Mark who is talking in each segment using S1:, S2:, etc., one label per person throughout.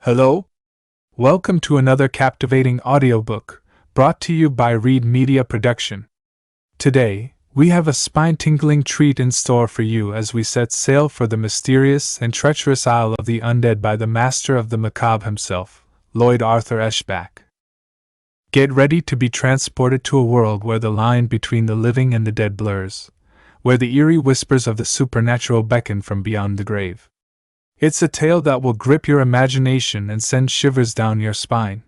S1: Hello? Welcome to another captivating audiobook, brought to you by Read Media Production. Today, we have a spine-tingling treat in store for you as we set sail for the mysterious and treacherous Isle of the Undead by the master of the macabre himself, Lloyd Arthur Eshbach. Get ready to be transported to a world where the line between the living and the dead blurs, where the eerie whispers of the supernatural beckon from beyond the grave. It's a tale that will grip your imagination and send shivers down your spine.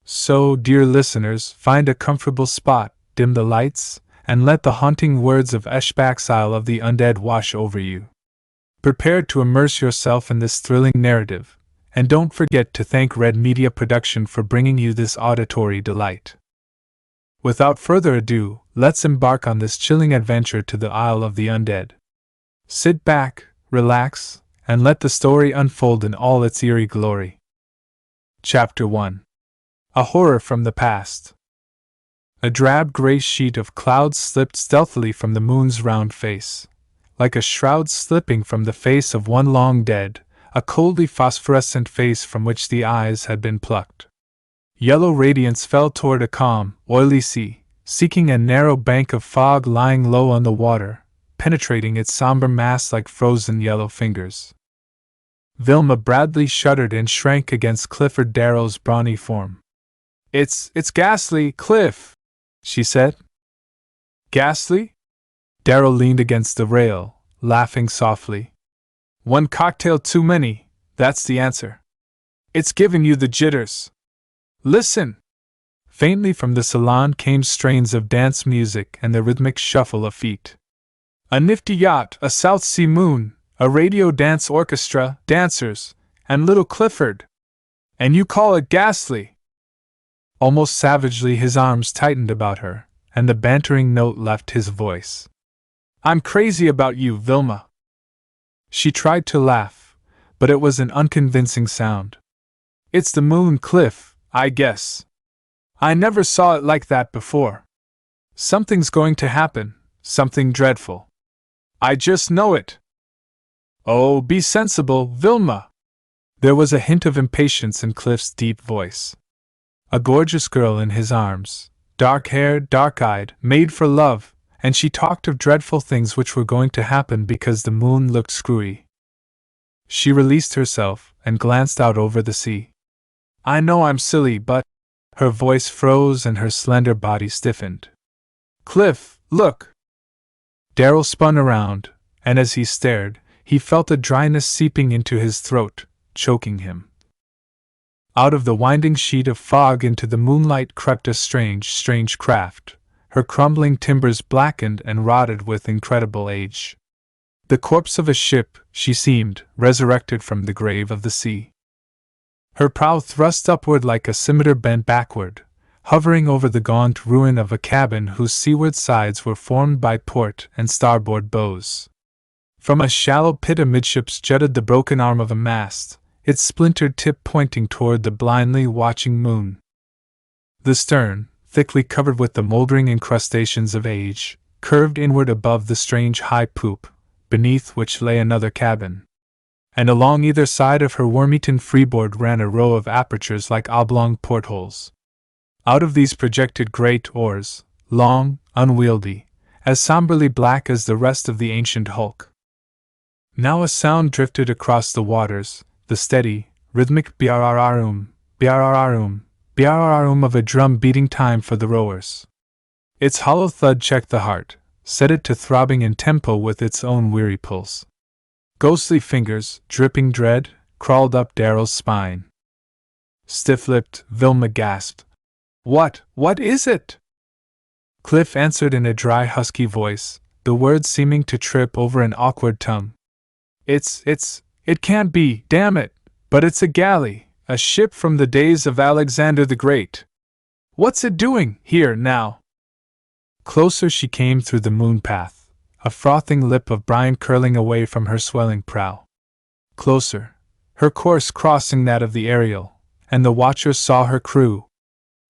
S1: So, dear listeners, find a comfortable spot, dim the lights, and let the haunting words of Eshbach's Isle of the Undead wash over you. Prepare to immerse yourself in this thrilling narrative, and don't forget to thank Red Media Production for bringing you this auditory delight. Without further ado, let's embark on this chilling adventure to the Isle of the Undead. Sit back, relax, and let the story unfold in all its eerie glory. Chapter 1. A Horror from the Past. A drab gray sheet of clouds slipped stealthily from the moon's round face, like a shroud slipping from the face of one long dead, a coldly phosphorescent face from which the eyes had been plucked. Yellow radiance fell toward a calm, oily sea, seeking a narrow bank of fog lying low on the water, penetrating its somber mass like frozen yellow fingers. Vilma Bradley shuddered and shrank against Clifford Darrow's brawny form. It's ghastly, Cliff, she said. Ghastly? Darrow leaned against the rail, laughing softly. One cocktail too many, that's the answer. It's giving you the jitters. Listen! Faintly from the salon came strains of dance music and the rhythmic shuffle of feet. A nifty yacht, a South Sea moon, a radio dance orchestra, dancers, and little Clifford. And you call it ghastly? Almost savagely his arms tightened about her, and the bantering note left his voice. I'm crazy about you, Vilma. She tried to laugh, but it was an unconvincing sound. It's the moon, Cliff, I guess. I never saw it like that before. Something's going to happen, something dreadful. I just know it. Oh, be sensible, Vilma! There was a hint of impatience in Cliff's deep voice. A gorgeous girl in his arms, dark-haired, dark-eyed, made for love, and she talked of dreadful things which were going to happen because the moon looked screwy. She released herself and glanced out over the sea. I know I'm silly, but... Her voice froze and her slender body stiffened. Cliff, look! Darrow spun around, and as he stared, he felt a dryness seeping into his throat, choking him. Out of the winding sheet of fog into the moonlight crept a strange craft, her crumbling timbers blackened and rotted with incredible age. The corpse of a ship, she seemed, resurrected from the grave of the sea. Her prow thrust upward like a scimitar bent backward, hovering over the gaunt ruin of a cabin whose seaward sides were formed by port and starboard bows. From a shallow pit amidships jutted the broken arm of a mast, its splintered tip pointing toward the blindly watching moon. The stern, thickly covered with the moldering incrustations of age, curved inward above the strange high poop, beneath which lay another cabin. And along either side of her worm-eaten freeboard ran a row of apertures like oblong portholes. Out of these projected great oars, long, unwieldy, as somberly black as the rest of the ancient hulk. Now a sound drifted across the waters, the steady, rhythmic brrrrum, brrrrum, brrrrum of a drum beating time for the rowers. Its hollow thud checked the heart, set it to throbbing in tempo with its own weary pulse. Ghostly fingers, dripping dread, crawled up Darrow's spine. Stiff-lipped, Vilma gasped. What is it? Cliff answered in a dry, husky voice, the words seeming to trip over an awkward tongue. It can't be, damn it, but it's a galley, a ship from the days of Alexander the Great. What's it doing here now? Closer she came through the moon path, a frothing lip of brine curling away from her swelling prow. Closer, her course crossing that of the Ariel, and the watchers saw her crew.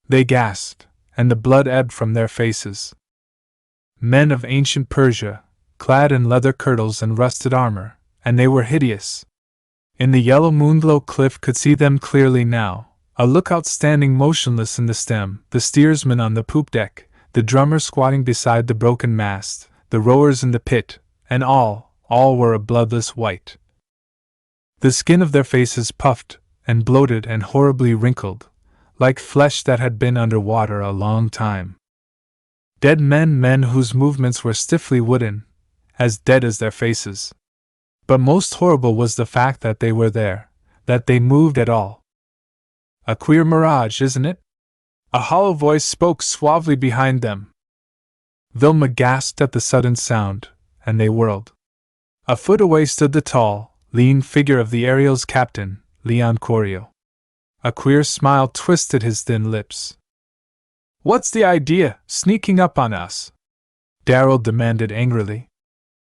S1: They gasped, and the blood ebbed from their faces. Men of ancient Persia, clad in leather kirtles and rusted armor, and they were hideous. In the yellow moonglow, Cliff could see them clearly now. A lookout standing motionless in the stem, the steersman on the poop deck, the drummer squatting beside the broken mast, the rowers in the pit, and all were a bloodless white. The skin of their faces puffed, and bloated and horribly wrinkled, like flesh that had been under water a long time. Dead men whose movements were stiffly wooden, as dead as their faces. But most horrible was the fact that they were there, that they moved at all. A queer mirage, isn't it? A hollow voice spoke suavely behind them. Vilma gasped at the sudden sound, and they whirled. A foot away stood the tall, lean figure of the Ariel's captain, Leon Corio. A queer smile twisted his thin lips. "What's the idea, sneaking up on us?" Darrell demanded angrily.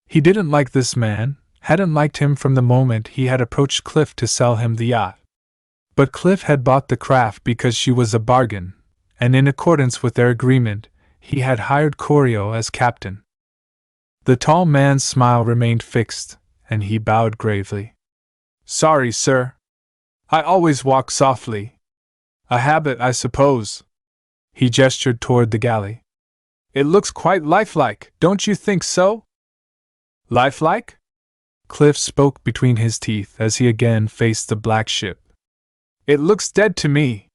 S1: He didn't like this man, hadn't liked him from the moment he had approached Cliff to sell him the yacht. But Cliff had bought the craft because she was a bargain, and in accordance with their agreement, he had hired Corio as captain. The tall man's smile remained fixed, and he bowed gravely. "Sorry, sir. I always walk softly. A habit, I suppose." He gestured toward the galley. "It looks quite lifelike, don't you think so?" "Lifelike?" Cliff spoke between his teeth as he again faced the black ship. "It looks dead to me."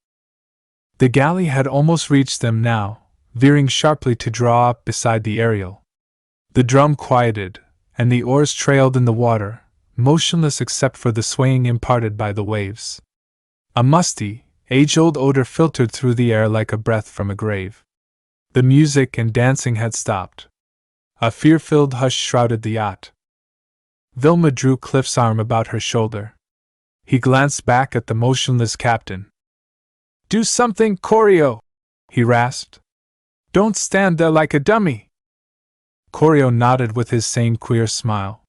S1: The galley had almost reached them now, veering sharply to draw up beside the Ariel. The drum quieted, and the oars trailed in the water, motionless except for the swaying imparted by the waves. A musty, age-old odor filtered through the air like a breath from a grave. The music and dancing had stopped. A fear-filled hush shrouded the yacht. Vilma drew Cliff's arm about her shoulder. He glanced back at the motionless captain. "Do something, Corio!" he rasped. "Don't stand there like a dummy!" Corio nodded with his same queer smile.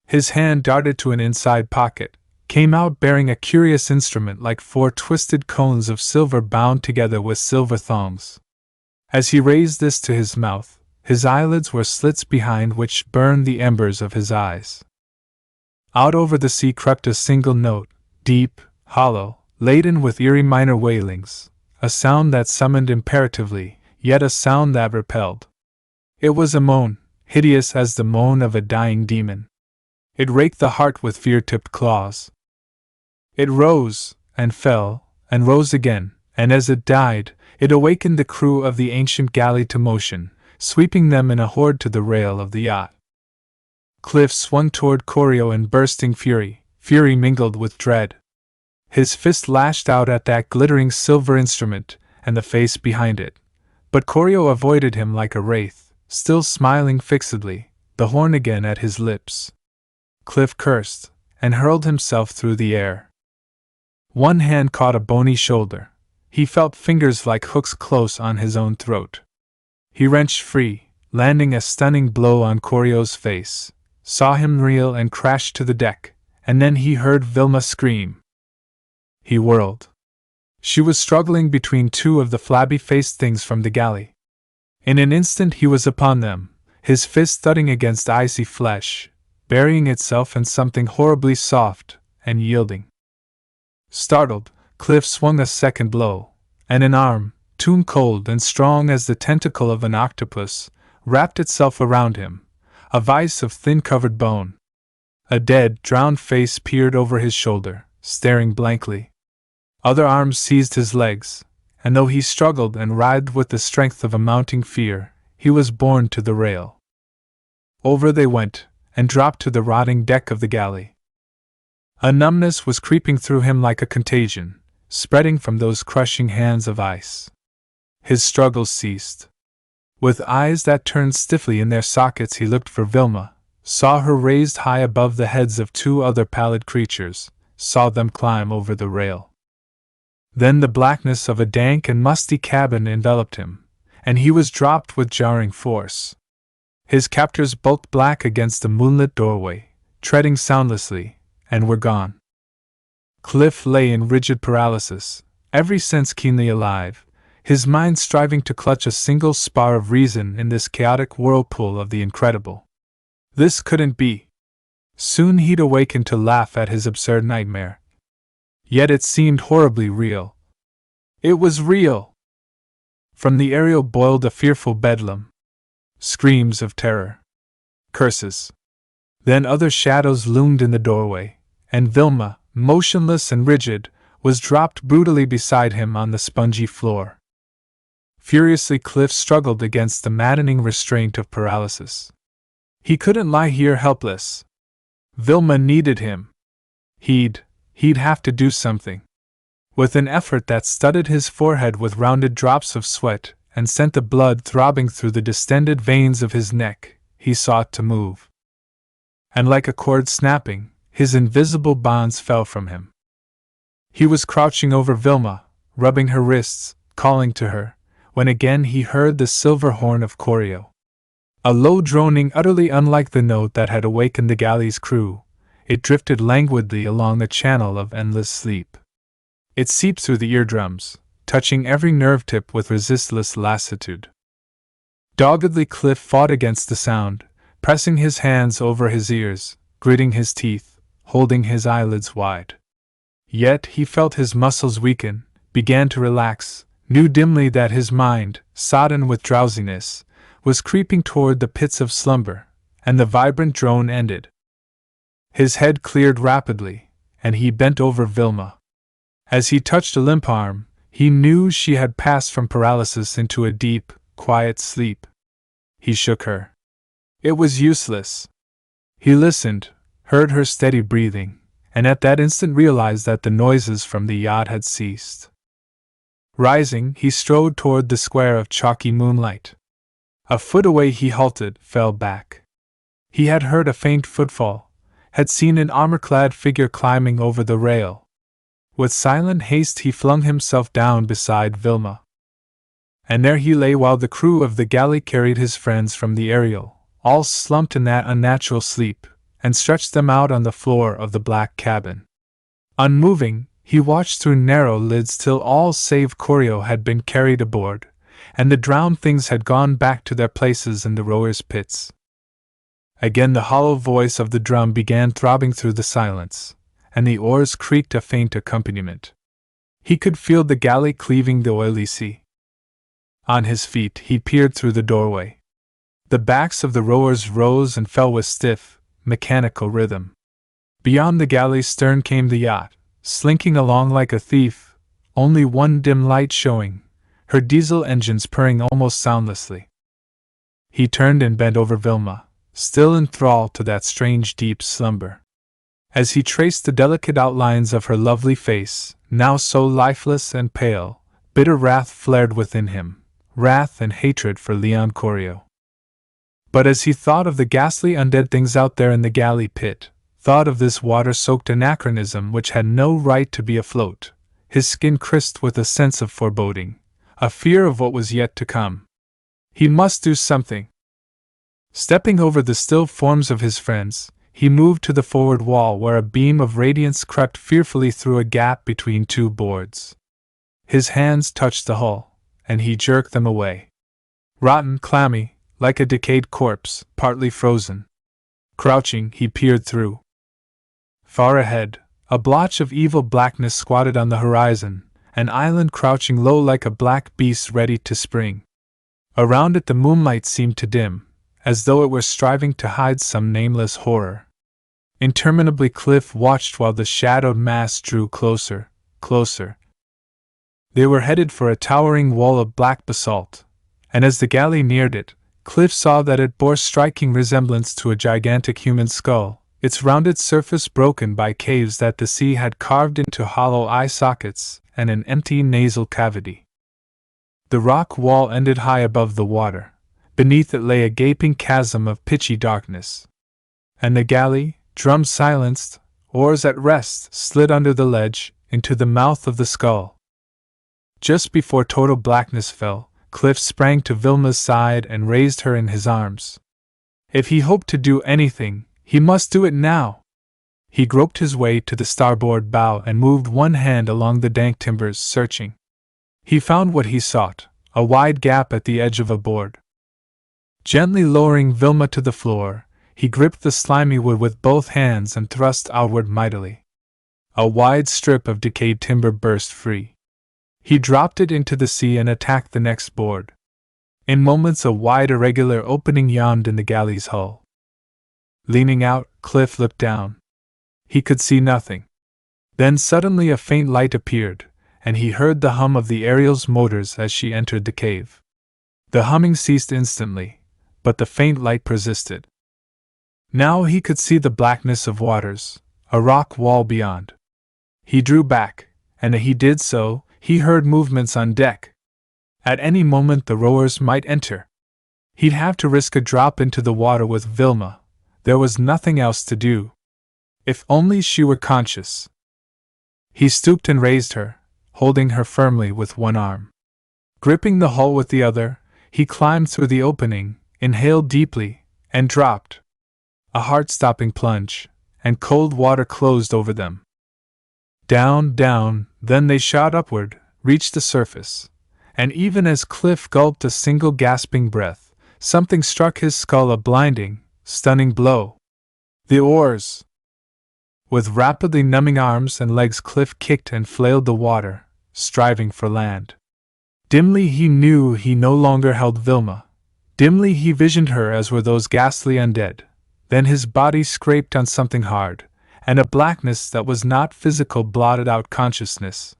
S1: His hand darted to an inside pocket, came out bearing a curious instrument like 4 twisted cones of silver bound together with silver thongs. As he raised this to his mouth, his eyelids were slits behind which burned the embers of his eyes. Out over the sea crept a single note, deep, hollow, laden with eerie minor wailings, a sound that summoned imperatively, yet a sound that repelled. It was a moan, hideous as the moan of a dying demon. It raked the heart with fear-tipped claws. It rose, and fell, and rose again, and as it died, it awakened the crew of the ancient galley to motion, sweeping them in a horde to the rail of the yacht. Cliff swung toward Corio in bursting fury, fury mingled with dread. His fist lashed out at that glittering silver instrument, and the face behind it. But Corio avoided him like a wraith, still smiling fixedly, the horn again at his lips. Cliff cursed, and hurled himself through the air. One hand caught a bony shoulder. He felt fingers like hooks close on his own throat. He wrenched free, landing a stunning blow on Corio's face, saw him reel and crash to the deck, and then he heard Vilma scream. He whirled. She was struggling between 2 of the flabby-faced things from the galley. In an instant he was upon them, his fist thudding against icy flesh, burying itself in something horribly soft and yielding. Startled, Cliff swung a second blow, and an arm, tomb cold and strong as the tentacle of an octopus, wrapped itself around him, a vise of thin-covered bone. A dead, drowned face peered over his shoulder, staring blankly. Other arms seized his legs, and though he struggled and writhed with the strength of a mounting fear, he was borne to the rail. Over they went, and dropped to the rotting deck of the galley. A numbness was creeping through him like a contagion, spreading from those crushing hands of ice. His struggles ceased. With eyes that turned stiffly in their sockets he looked for Vilma, saw her raised high above the heads of 2 other pallid creatures, saw them climb over the rail. Then the blackness of a dank and musty cabin enveloped him, and he was dropped with jarring force. His captors bulked black against the moonlit doorway, treading soundlessly, and were gone. Cliff lay in rigid paralysis, every sense keenly alive, his mind striving to clutch a single spar of reason in this chaotic whirlpool of the incredible. This couldn't be. Soon he'd awaken to laugh at his absurd nightmare. Yet it seemed horribly real. It was real! From the aerial boiled a fearful bedlam. Screams of terror. Curses. Then other shadows loomed in the doorway, and Vilma, motionless and rigid, was dropped brutally beside him on the spongy floor. Furiously Cliff struggled against the maddening restraint of paralysis. He couldn't lie here helpless. Vilma needed him. He'd have to do something. With an effort that studded his forehead with rounded drops of sweat and sent the blood throbbing through the distended veins of his neck, he sought to move. And like a cord snapping, his invisible bonds fell from him. He was crouching over Vilma, rubbing her wrists, calling to her, when again he heard the silver horn of Corio. A low droning utterly unlike the note that had awakened the galley's crew, it drifted languidly along the channel of endless sleep. It seeped through the eardrums, touching every nerve tip with resistless lassitude. Doggedly Cliff fought against the sound, pressing his hands over his ears, gritting his teeth, holding his eyelids wide. Yet he felt his muscles weaken, began to relax, knew dimly that his mind, sodden with drowsiness, was creeping toward the pits of slumber, and the vibrant drone ended. His head cleared rapidly, and he bent over Vilma. As he touched a limp arm, he knew she had passed from paralysis into a deep, quiet sleep. He shook her. It was useless. He listened, heard her steady breathing, and at that instant realized that the noises from the yacht had ceased. Rising, he strode toward the square of chalky moonlight. A foot away he halted, fell back. He had heard a faint footfall, had seen an armor-clad figure climbing over the rail. With silent haste he flung himself down beside Vilma. And there he lay while the crew of the galley carried his friends from the aerial, all slumped in that unnatural sleep, and stretched them out on the floor of the black cabin. Unmoving, he watched through narrow lids till all save Corio had been carried aboard, and the drowned things had gone back to their places in the rowers' pits. Again the hollow voice of the drum began throbbing through the silence, and the oars creaked a faint accompaniment. He could feel the galley cleaving the oily sea. On his feet he peered through the doorway. The backs of the rowers rose and fell with stiff, mechanical rhythm. Beyond the galley's stern came the yacht, slinking along like a thief, only one dim light showing, her diesel engines purring almost soundlessly. He turned and bent over Vilma, still enthralled to that strange deep slumber. As he traced the delicate outlines of her lovely face, now so lifeless and pale, bitter wrath flared within him, wrath and hatred for Leon Corio. But as he thought of the ghastly undead things out there in the galley pit, thought of this water-soaked anachronism which had no right to be afloat, his skin crisped with a sense of foreboding, a fear of what was yet to come. He must do something. Stepping over the still forms of his friends, he moved to the forward wall where a beam of radiance crept fearfully through a gap between two boards. His hands touched the hull, and he jerked them away. Rotten, clammy, like a decayed corpse, partly frozen. Crouching, he peered through. Far ahead, a blotch of evil blackness squatted on the horizon, an island crouching low like a black beast ready to spring. Around it the moonlight seemed to dim, as though it were striving to hide some nameless horror. Interminably Cliff watched while the shadowed mass drew closer, closer. They were headed for a towering wall of black basalt, and as the galley neared it, Cliff saw that it bore striking resemblance to a gigantic human skull, its rounded surface broken by caves that the sea had carved into hollow eye sockets and an empty nasal cavity. The rock wall ended high above the water. Beneath it lay a gaping chasm of pitchy darkness. And the galley, drums silenced, oars at rest, slid under the ledge, into the mouth of the skull. Just before total blackness fell, Cliff sprang to Vilma's side and raised her in his arms. If he hoped to do anything, he must do it now. He groped his way to the starboard bow and moved one hand along the dank timbers, searching. He found what he sought, a wide gap at the edge of a board. Gently lowering Vilma to the floor, He gripped the slimy wood with both hands and thrust outward mightily. A wide strip of decayed timber burst free. He dropped it into the sea and attacked the next board. In moments a wide irregular opening yawned in the galley's hull. Leaning out, Cliff looked down. He could see nothing. Then suddenly a faint light appeared, and he heard the hum of the Ariel's motors as she entered the cave. The humming ceased instantly, but the faint light persisted. Now he could see the blackness of waters, a rock wall beyond. He drew back, and as he did so, he heard movements on deck. At any moment the rowers might enter. He'd have to risk a drop into the water with Vilma. There was nothing else to do. If only she were conscious. He stooped and raised her, holding her firmly with one arm. Gripping the hull with the other, he climbed through the opening, inhaled deeply, and dropped. A heart-stopping plunge, and cold water closed over them. Down, down, then they shot upward, reached the surface, and even as Cliff gulped a single gasping breath, something struck his skull, a blinding, stunning blow. The oars! With rapidly numbing arms and legs Cliff kicked and flailed the water, striving for land. Dimly he knew he no longer held Vilma. Dimly he visioned her as were those ghastly undead. Then his body scraped on something hard, and a blackness that was not physical blotted out consciousness.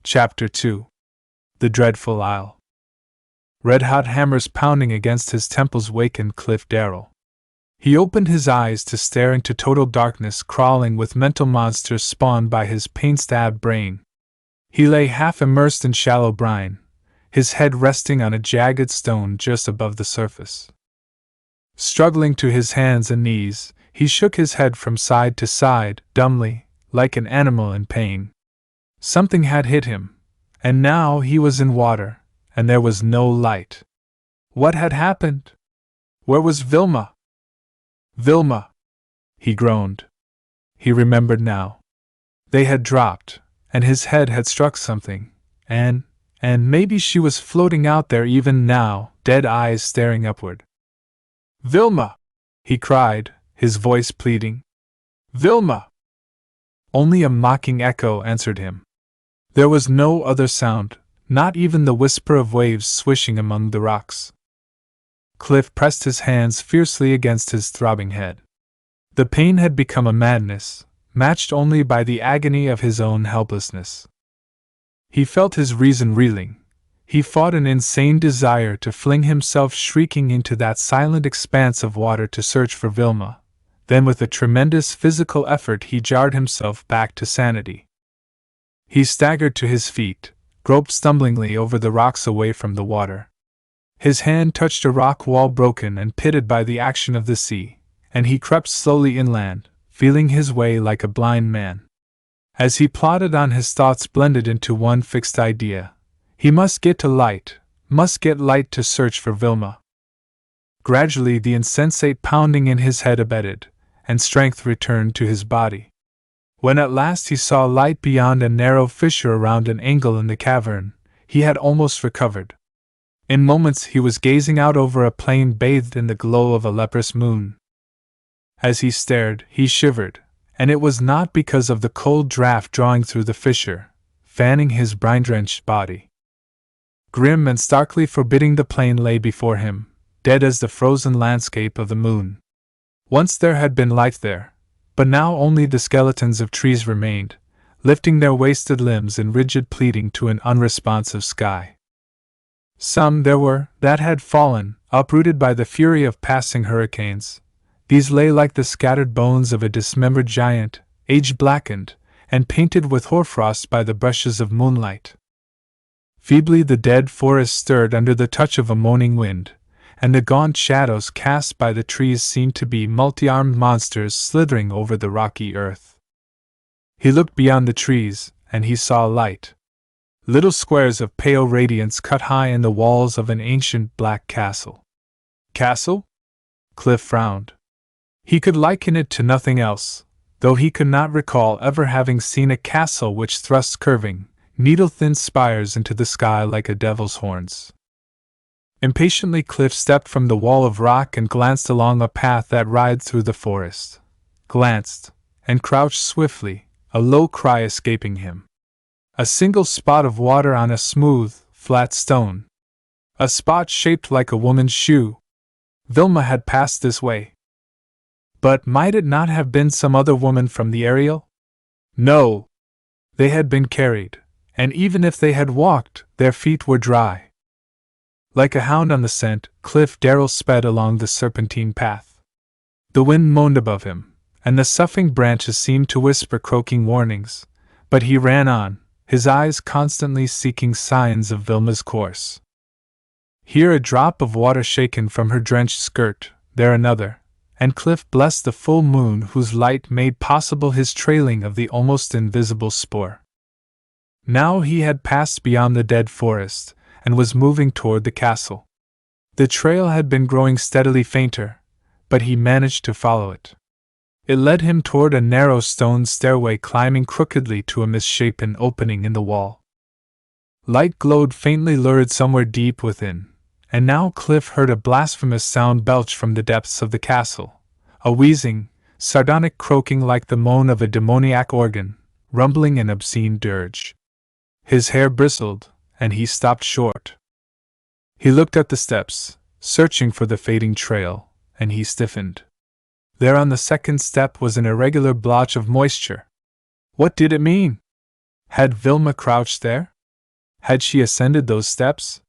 S1: Chapter 2. The Dreadful Isle. Red-hot hammers pounding against his temples wakened Cliff Darrell. He opened his eyes to stare into total darkness, crawling with mental monsters spawned by his pain-stabbed brain. He lay half immersed in shallow brine, his head resting on a jagged stone just above the surface. Struggling to his hands and knees, he shook his head from side to side, dumbly, like an animal in pain. Something had hit him, and now he was in water, and there was no light. What had happened? Where was Vilma? Vilma! He groaned. He remembered now. They had dropped, and his head had struck something, and maybe she was floating out there even now, dead eyes staring upward. Vilma! He cried, his voice pleading. Vilma! Only a mocking echo answered him. There was no other sound, not even the whisper of waves swishing among the rocks. Cliff pressed his hands fiercely against his throbbing head. The pain had become a madness, matched only by the agony of his own helplessness. He felt his reason reeling. He fought an insane desire to fling himself shrieking into that silent expanse of water to search for Vilma. Then with a tremendous physical effort he jarred himself back to sanity. He staggered to his feet, groped stumblingly over the rocks away from the water. His hand touched a rock wall broken and pitted by the action of the sea, and he crept slowly inland, feeling his way like a blind man. As he plodded on, his thoughts blended into one fixed idea. He must get to light, must get light to search for Vilma. Gradually the insensate pounding in his head abated, and strength returned to his body. When at last he saw light beyond a narrow fissure around an angle in the cavern, he had almost recovered. In moments he was gazing out over a plain bathed in the glow of a leprous moon. As he stared, he shivered, and it was not because of the cold draft drawing through the fissure, fanning his brine-drenched body. Grim and starkly forbidding the plain lay before him, dead as the frozen landscape of the moon. Once there had been life there, but now only the skeletons of trees remained, lifting their wasted limbs in rigid pleading to an unresponsive sky. Some there were that had fallen, uprooted by the fury of passing hurricanes. These lay like the scattered bones of a dismembered giant, age-blackened, and painted with hoarfrost by the brushes of moonlight. Feebly the dead forest stirred under the touch of a moaning wind, and the gaunt shadows cast by the trees seemed to be multi-armed monsters slithering over the rocky earth. He looked beyond the trees, and he saw light. Little squares of pale radiance cut high in the walls of an ancient black castle. Castle? Cliff frowned. He could liken it to nothing else, though he could not recall ever having seen a castle which thrust curving, needle-thin spires into the sky like a devil's horns. Impatiently, Cliff stepped from the wall of rock and glanced along a path that ried through the forest. Glanced, and crouched swiftly, a low cry escaping him. A single spot of water on a smooth, flat stone. A spot shaped like a woman's shoe. Vilma had passed this way. But might it not have been some other woman from the aerial? No. They had been carried, and even if they had walked, their feet were dry. Like a hound on the scent, Cliff Darrell sped along the serpentine path. The wind moaned above him, and the soughing branches seemed to whisper croaking warnings, but he ran on, his eyes constantly seeking signs of Vilma's course. Here a drop of water shaken from her drenched skirt, there another, and Cliff blessed the full moon whose light made possible his trailing of the almost invisible spoor. Now he had passed beyond the dead forest, and was moving toward the castle. The trail had been growing steadily fainter, but he managed to follow it. It led him toward a narrow stone stairway climbing crookedly to a misshapen opening in the wall. Light glowed faintly lurid somewhere deep within, and now Cliff heard a blasphemous sound belch from the depths of the castle, a wheezing, sardonic croaking like the moan of a demoniac organ, rumbling an obscene dirge. His hair bristled, and he stopped short. He looked at the steps, searching for the fading trail, and he stiffened. There on the second step was an irregular blotch of moisture. What did it mean? Had Vilma crouched there? Had she ascended those steps?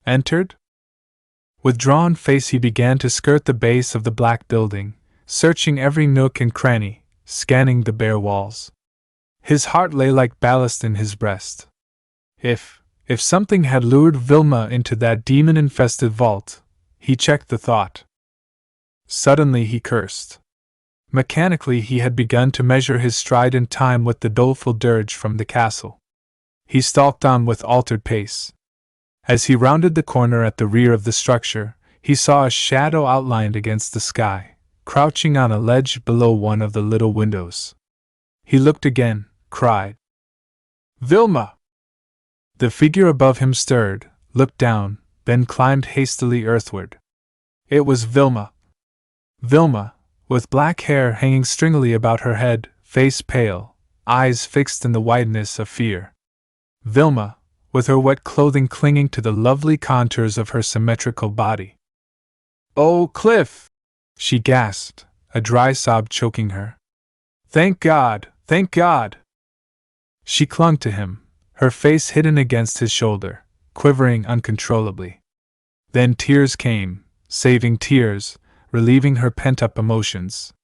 S1: Entered? With drawn face he began to skirt the base of the black building, searching every nook and cranny, scanning the bare walls. His heart lay like ballast in his breast. If something had lured Vilma into that demon-infested vault, he checked the thought. Suddenly he cursed. Mechanically he had begun to measure his stride in time with the doleful dirge from the castle. He stalked on with altered pace. As he rounded the corner at the rear of the structure, he saw a shadow outlined against the sky, crouching on a ledge below one of the little windows. He looked again, cried, "Vilma!" The figure above him stirred, looked down, then climbed hastily earthward. It was Vilma. Vilma, with black hair hanging stringily about her head, face pale, eyes fixed in the wideness of fear. Vilma, with her wet clothing clinging to the lovely contours of her symmetrical body. "Oh, Cliff!" she gasped, a dry sob choking her. "Thank God! Thank God!" She clung to him, her face hidden against his shoulder, quivering uncontrollably. Then tears came, saving tears, relieving her pent-up emotions.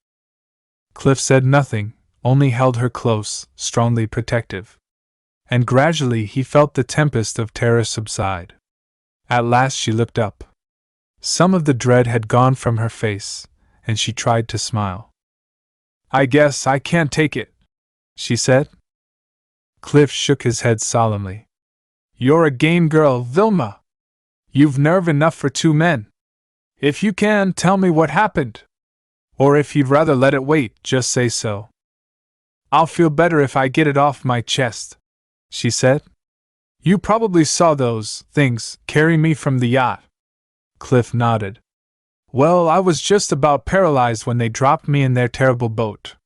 S1: Cliff said nothing, only held her close, strongly protective. And gradually he felt the tempest of terror subside. At last she looked up. Some of the dread had gone from her face, and she tried to smile. "I guess I can't take it," she said. Cliff shook his head solemnly. "You're a game girl, Vilma. You've nerve enough for two men. If you can, tell me what happened. Or if you'd rather let it wait, just say so. I'll feel better if I get it off my chest," she said. "You probably saw those things carry me from the yacht." Cliff nodded. "Well, I was just about paralyzed when they dropped me in their terrible boat.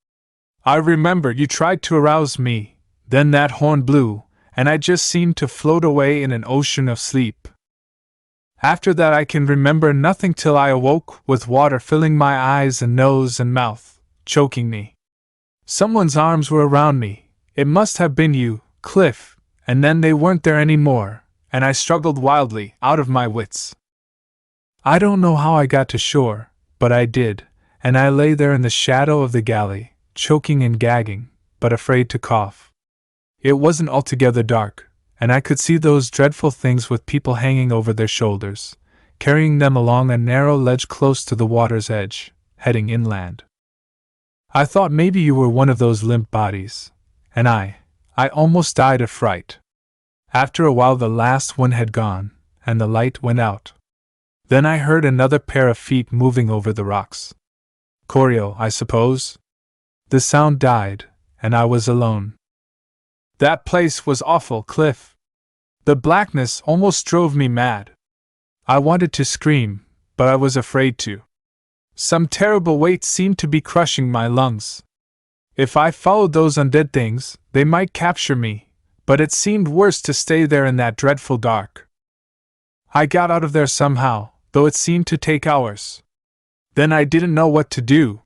S1: I remember you tried to arouse me, then that horn blew, and I just seemed to float away in an ocean of sleep. After that I can remember nothing till I awoke with water filling my eyes and nose and mouth, choking me. Someone's arms were around me, it must have been you, Cliff, and then they weren't there anymore, and I struggled wildly, out of my wits. I don't know how I got to shore, but I did, and I lay there in the shadow of the galley, choking and gagging, but afraid to cough. It wasn't altogether dark, and I could see those dreadful things with people hanging over their shoulders, carrying them along a narrow ledge close to the water's edge, heading inland. I thought maybe you were one of those limp bodies, and I almost died of fright. After a while the last one had gone, and the light went out. Then I heard another pair of feet moving over the rocks. Choreo, I suppose? The sound died, and I was alone. That place was awful, Cliff. The blackness almost drove me mad. I wanted to scream, but I was afraid to. Some terrible weight seemed to be crushing my lungs. If I followed those undead things, they might capture me, but it seemed worse to stay there in that dreadful dark. I got out of there somehow, though it seemed to take hours. Then I didn't know what to do.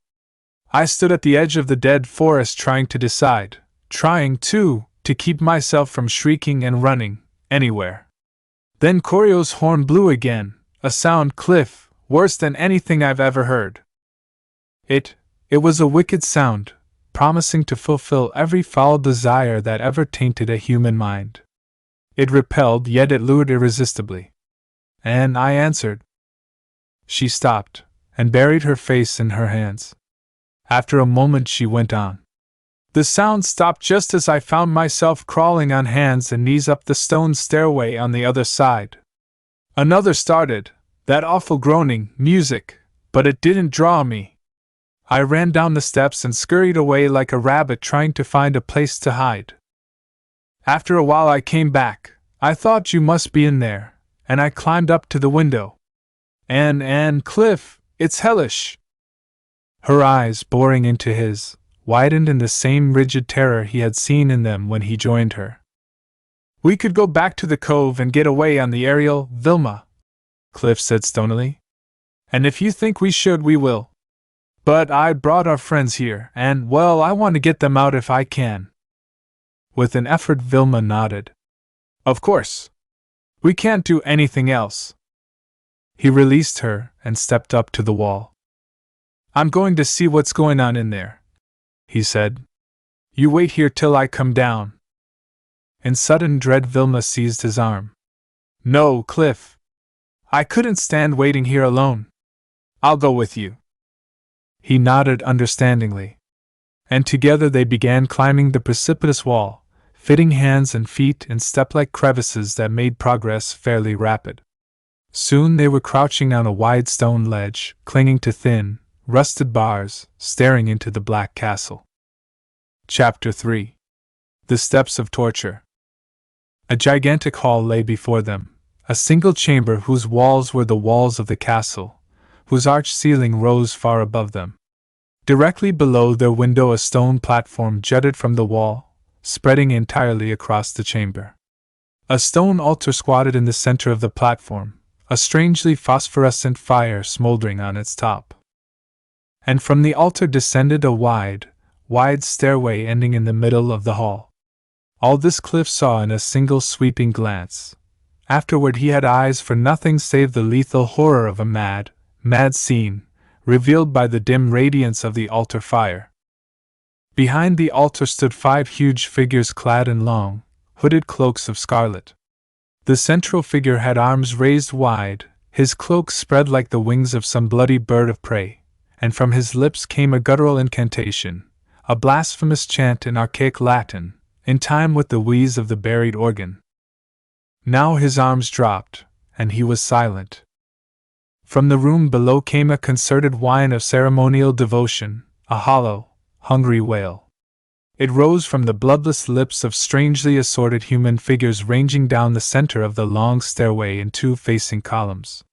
S1: I stood at the edge of the dead forest trying to decide, trying, too, to keep myself from shrieking and running anywhere. Then Koryo's horn blew again, a sound, Cliff, worse than anything I've ever heard. It was a wicked sound, promising to fulfill every foul desire that ever tainted a human mind. It repelled, yet it lured irresistibly. And I answered. She stopped, and buried her face in her hands. After a moment she went on. The sound stopped just as I found myself crawling on hands and knees up the stone stairway on the other side. Another started, that awful groaning, music, but it didn't draw me. I ran down the steps and scurried away like a rabbit trying to find a place to hide. After a while I came back. I thought you must be in there, and I climbed up to the window. And Cliff, it's hellish. Her eyes, boring into his, widened in the same rigid terror he had seen in them when he joined her. We could go back to the cove and get away on the aerial, Vilma, Cliff said stonily. And if you think we should, we will. But I brought our friends here, and, well, I want to get them out if I can. With an effort Vilma nodded. Of course. We can't do anything else. He released her and stepped up to the wall. I'm going to see what's going on in there, he said. You wait here till I come down. In sudden dread Vilma seized his arm. No, Cliff. I couldn't stand waiting here alone. I'll go with you. He nodded understandingly. And together they began climbing the precipitous wall, fitting hands and feet in step-like crevices that made progress fairly rapid. Soon they were crouching on a wide stone ledge, clinging to thin, rusted bars, staring into the black castle. Chapter 3. The Steps of Torture. A gigantic hall lay before them, a single chamber whose walls were the walls of the castle, whose arched ceiling rose far above them. Directly below their window a stone platform jutted from the wall, spreading entirely across the chamber. A stone altar squatted in the center of the platform, a strangely phosphorescent fire smoldering on its top. And from the altar descended a wide stairway ending in the middle of the hall. All this Cliff saw in a single sweeping glance. Afterward he had eyes for nothing save the lethal horror of a mad scene, revealed by the dim radiance of the altar fire. Behind the altar stood 5 huge figures clad in long, hooded cloaks of scarlet. The central figure had arms raised wide, his cloak spread like the wings of some bloody bird of prey, and from his lips came a guttural incantation, a blasphemous chant in archaic Latin, in time with the wheeze of the buried organ. Now his arms dropped, and he was silent. From the room below came a concerted whine of ceremonial devotion, a hollow, hungry wail. It rose from the bloodless lips of strangely assorted human figures ranging down the center of the long stairway in 2 facing columns.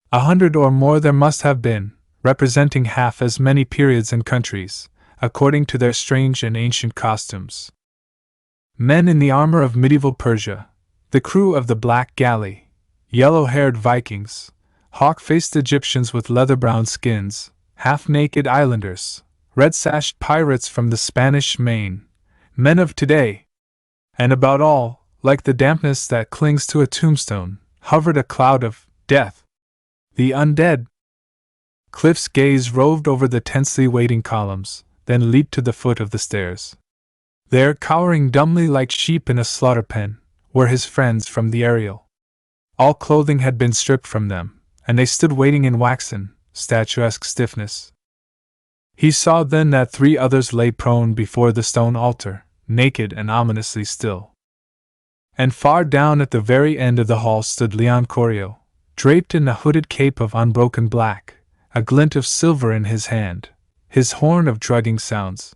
S1: 100 or more there must have been, representing half as many periods and countries, according to their strange and ancient costumes. Men in the armor of medieval Persia, the crew of the Black Galley, yellow-haired Vikings, hawk-faced Egyptians with leather-brown skins, half-naked islanders, red-sashed pirates from the Spanish Main, men of today. And about all, like the dampness that clings to a tombstone, hovered a cloud of death. The undead. Cliff's gaze roved over the tensely waiting columns, then leaped to the foot of the stairs. There, cowering dumbly like sheep in a slaughter pen, were his friends from the aerial. All clothing had been stripped from them, and they stood waiting in waxen, statuesque stiffness. He saw then that 3 others lay prone before the stone altar, naked and ominously still. And far down at the very end of the hall stood Leon Koryo, draped in a hooded cape of unbroken black, a glint of silver in his hand, his horn of drugging sounds.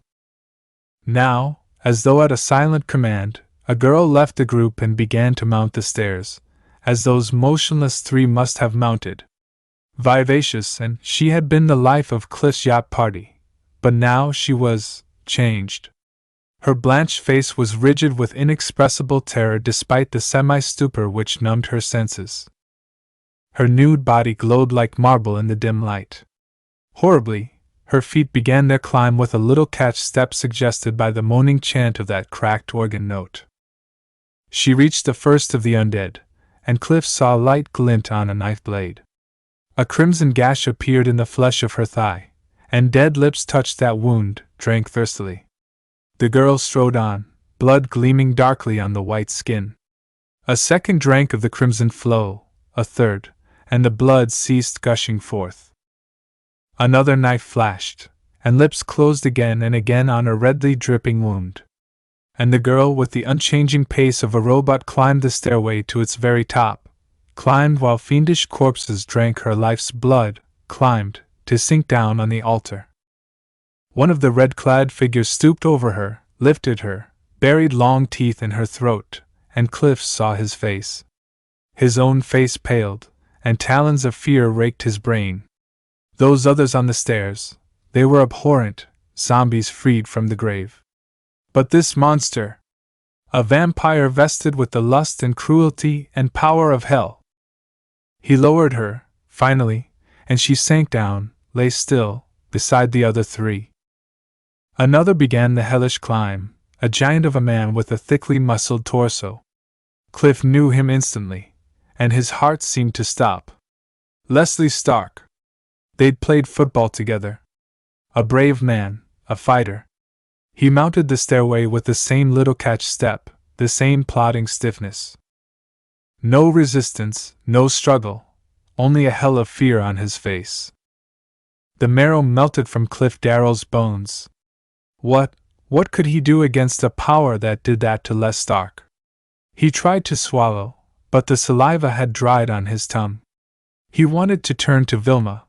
S1: Now, as though at a silent command, a girl left the group and began to mount the stairs, as those motionless three must have mounted. Vivacious, and she had been the life of Cliff's yacht party, but now she was changed. Her blanched face was rigid with inexpressible terror despite the semi-stupor which numbed her senses. Her nude body glowed like marble in the dim light. Horribly, her feet began their climb with a little catch step suggested by the moaning chant of that cracked organ note. She reached the first of the undead, and Cliff saw a light glint on a knife blade. A crimson gash appeared in the flesh of her thigh, and dead lips touched that wound, drank thirstily. The girl strode on, blood gleaming darkly on the white skin. A second drank of the crimson flow, a third, and the blood ceased gushing forth. Another knife flashed, and lips closed again and again on a redly dripping wound. And the girl, with the unchanging pace of a robot, climbed the stairway to its very top, climbed while fiendish corpses drank her life's blood, climbed, to sink down on the altar. One of the red-clad figures stooped over her, lifted her, buried long teeth in her throat, and Cliff saw his face. His own face paled, and talons of fear raked his brain. Those others on the stairs, they were abhorrent, zombies freed from the grave. But this monster, a vampire vested with the lust and cruelty and power of hell. He lowered her, finally, and she sank down, lay still, beside the other three. Another began the hellish climb, a giant of a man with a thickly muscled torso. Cliff knew him instantly, and his heart seemed to stop. Leslie Stark. They'd played football together. A brave man, a fighter. He mounted the stairway with the same little catch step, the same plodding stiffness. No resistance, no struggle, only a hell of fear on his face. The marrow melted from Cliff Darrell's bones. What could he do against a power that did that to Les Stark? He tried to swallow, but the saliva had dried on his tongue. He wanted to turn to Vilma,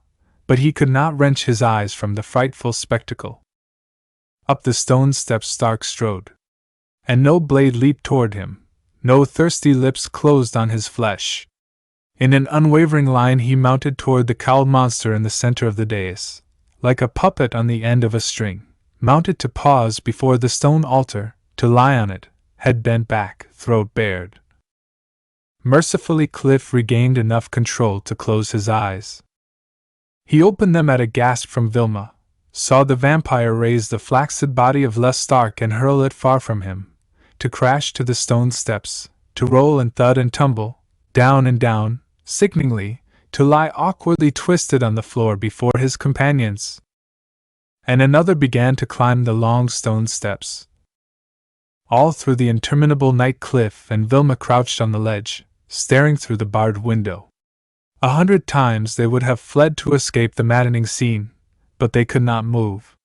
S1: but he could not wrench his eyes from the frightful spectacle. Up the stone steps Stark strode. And no blade leaped toward him, no thirsty lips closed on his flesh. In an unwavering line he mounted toward the cowled monster in the center of the dais, like a puppet on the end of a string, mounted to pause before the stone altar, to lie on it, head bent back, throat bared. Mercifully Cliff regained enough control to close his eyes. He opened them at a gasp from Vilma, saw the vampire raise the flaccid body of Les Stark and hurl it far from him, to crash to the stone steps, to roll and thud and tumble, down and down, sickeningly, to lie awkwardly twisted on the floor before his companions. And another began to climb the long stone steps. All through the interminable night Cliff and Vilma crouched on the ledge, staring through the barred window. 100 times they would have fled to escape the maddening scene, but they could not move.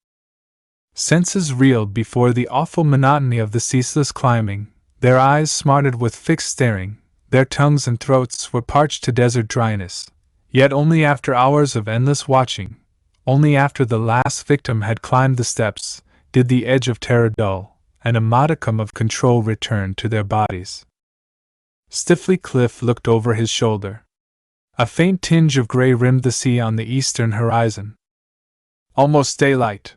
S1: Senses reeled before the awful monotony of the ceaseless climbing, their eyes smarted with fixed staring, their tongues and throats were parched to desert dryness, yet only after hours of endless watching, only after the last victim had climbed the steps, did the edge of terror dull, and a modicum of control return to their bodies. Stiffly Cliff looked over his shoulder. A faint tinge of gray rimmed the sea on the eastern horizon. "Almost daylight,"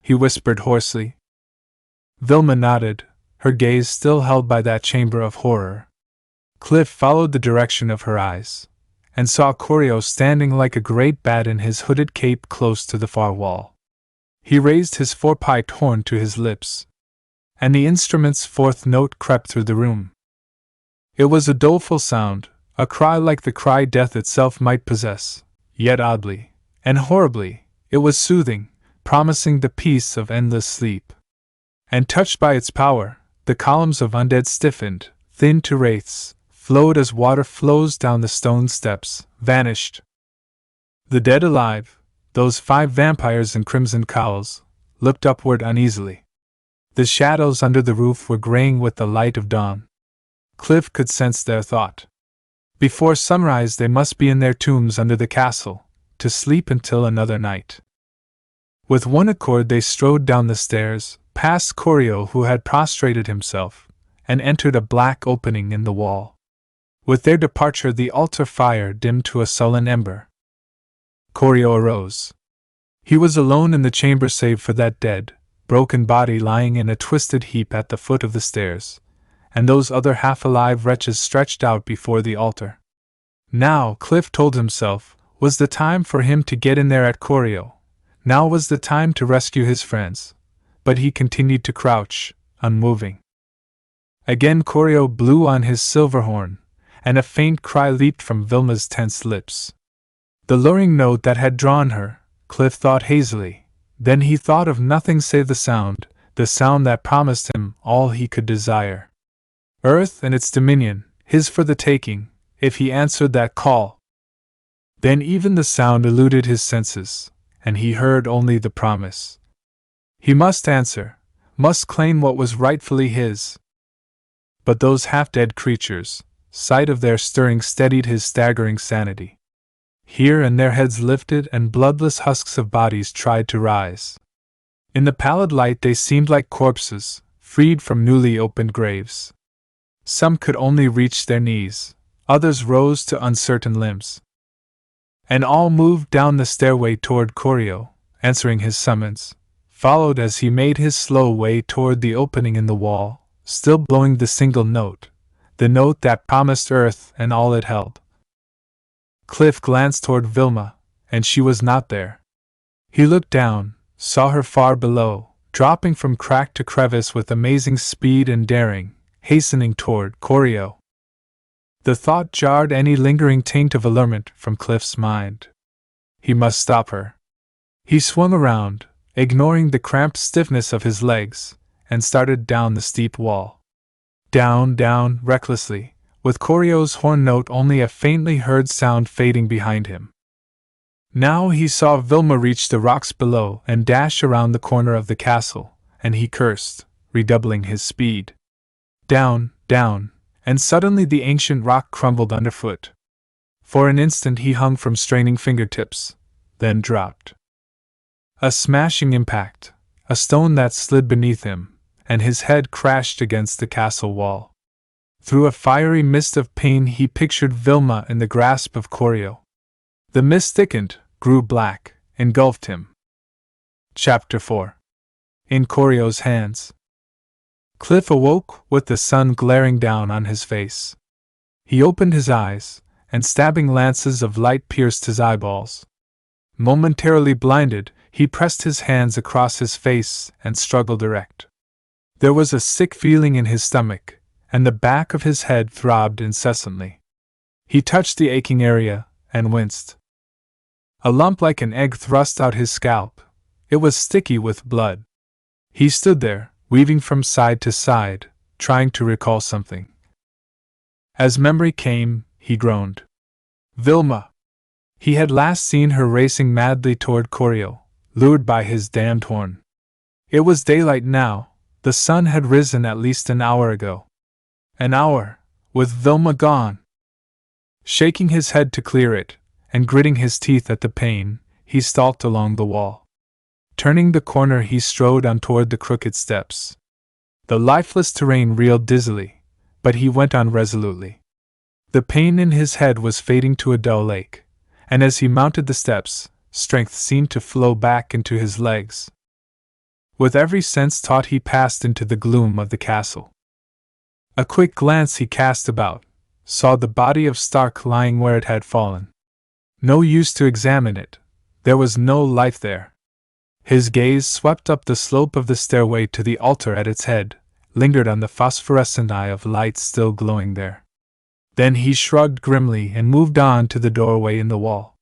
S1: he whispered hoarsely. Vilma nodded, her gaze still held by that chamber of horror. Cliff followed the direction of her eyes, and saw Corio standing like a great bat in his hooded cape close to the far wall. He raised his four-piped horn to his lips, and the instrument's fourth note crept through the room. It was a doleful sound, a cry like the cry death itself might possess, yet oddly, and horribly, it was soothing, promising the peace of endless sleep. And touched by its power, the columns of Undead stiffened, thinned to wraiths, flowed as water flows down the stone steps, vanished. The dead alive, those 5 vampires in crimson cowls, looked upward uneasily. The shadows under the roof were graying with the light of dawn. Cliff could sense their thought. Before sunrise they must be in their tombs under the castle, to sleep until another night. With one accord they strode down the stairs, past Corio who had prostrated himself, and entered a black opening in the wall. With their departure, the altar fire dimmed to a sullen ember. Corio arose. He was alone in the chamber save for that dead, broken body lying in a twisted heap at the foot of the stairs, and those other half-alive wretches stretched out before the altar. Now, Cliff told himself, was the time for him to get in there at Corio. Now was the time to rescue his friends. But he continued to crouch, unmoving. Again Corio blew on his silver horn, and a faint cry leaped from Vilma's tense lips. The luring note that had drawn her, Cliff thought hazily. Then he thought of nothing save the sound that promised him all he could desire. Earth and its dominion, his for the taking, if he answered that call. Then even the sound eluded his senses, and he heard only the promise. He must answer, must claim what was rightfully his. But those half-dead creatures, sight of their stirring steadied his staggering sanity. Here and there heads lifted and bloodless husks of bodies tried to rise. In the pallid light they seemed like corpses, freed from newly opened graves. Some could only reach their knees, others rose to uncertain limbs. And all moved down the stairway toward Corio, answering his summons, followed as he made his slow way toward the opening in the wall, still blowing the single note, the note that promised earth and all it held. Cliff glanced toward Vilma, and she was not there. He looked down, saw her far below, dropping from crack to crevice with amazing speed and daring, hastening toward Corio. The thought jarred any lingering taint of allurement from Cliff's mind. He must stop her. He swung around, ignoring the cramped stiffness of his legs, and started down the steep wall. Down, down, recklessly, with Corio's horn note only a faintly heard sound fading behind him. Now he saw Vilma reach the rocks below and dash around the corner of the castle, and he cursed, redoubling his speed. Down, down, and suddenly the ancient rock crumbled underfoot. For an instant he hung from straining fingertips, then dropped. A smashing impact, a stone that slid beneath him, and his head crashed against the castle wall. Through a fiery mist of pain he pictured Vilma in the grasp of Corio. The mist thickened, grew black, engulfed him. Chapter 4. In Corio's hands. Cliff awoke with the sun glaring down on his face. He opened his eyes, and stabbing lances of light pierced his eyeballs. Momentarily blinded, he pressed his hands across his face and struggled erect. There was a sick feeling in his stomach, and the back of his head throbbed incessantly. He touched the aching area, and winced. A lump like an egg thrust out his scalp. It was sticky with blood. He stood there, weaving from side to side, trying to recall something. As memory came, he groaned. Vilma! He had last seen her racing madly toward Corio, lured by his damned horn. It was daylight now. The sun had risen at least an hour ago. An hour, with Vilma gone. Shaking his head to clear it, and gritting his teeth at the pain, he stalked along the wall. Turning the corner he strode on toward the crooked steps. The lifeless terrain reeled dizzily, but he went on resolutely. The pain in his head was fading to a dull ache, and as he mounted the steps, strength seemed to flow back into his legs. With every sense taut he passed into the gloom of the castle. A quick glance he cast about, saw the body of Stark lying where it had fallen. No use to examine it, there was no life there. His gaze swept up the slope of the stairway to the altar at its head, lingered on the phosphorescent eye of light still glowing there. Then he shrugged grimly and moved on to the doorway in the wall.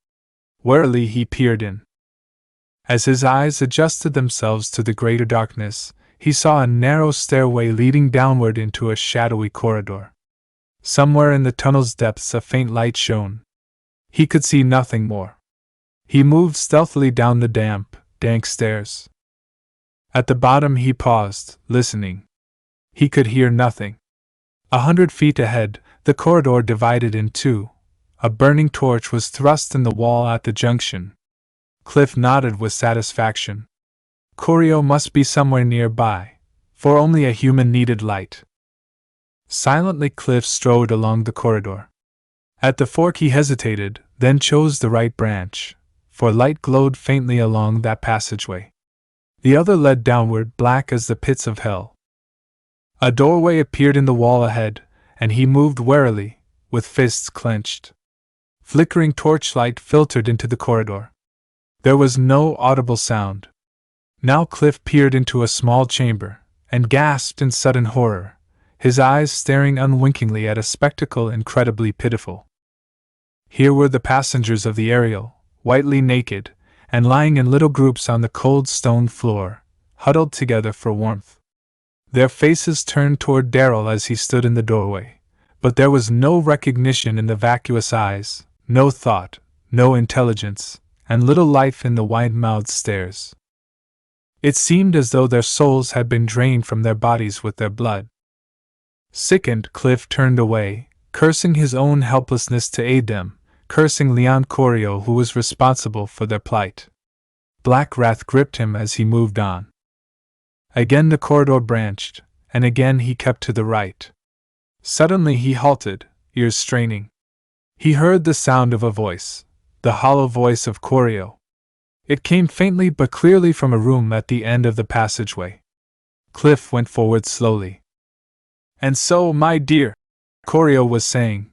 S1: Warily he peered in. As his eyes adjusted themselves to the greater darkness, he saw a narrow stairway leading downward into a shadowy corridor. Somewhere in the tunnel's depths a faint light shone. He could see nothing more. He moved stealthily down the damp, dank stairs. At the bottom he paused, listening. He could hear nothing. 100 feet ahead, the corridor divided in two. A burning torch was thrust in the wall at the junction. Cliff nodded with satisfaction. Corio must be somewhere nearby, for only a human needed light. Silently Cliff strode along the corridor. At the fork he hesitated, then chose the right branch, for light glowed faintly along that passageway. The other led downward, black as the pits of hell. A doorway appeared in the wall ahead, and he moved warily, with fists clenched. Flickering torchlight filtered into the corridor. There was no audible sound. Now Cliff peered into a small chamber, and gasped in sudden horror, his eyes staring unwinkingly at a spectacle incredibly pitiful. Here were the passengers of the Ariel, whitely naked, and lying in little groups on the cold stone floor, huddled together for warmth. Their faces turned toward Darrell as he stood in the doorway, but there was no recognition in the vacuous eyes, no thought, no intelligence, and little life in the wide-mouthed stares. It seemed as though their souls had been drained from their bodies with their blood. Sickened, Cliff turned away, cursing his own helplessness to aid them, cursing Leon Corio who was responsible for their plight. Black wrath gripped him as he moved on. Again the corridor branched, and again he kept to the right. Suddenly he halted, ears straining. He heard the sound of a voice, the hollow voice of Corio. It came faintly but clearly from a room at the end of the passageway. Cliff went forward slowly. "And so, my dear," Corio was saying,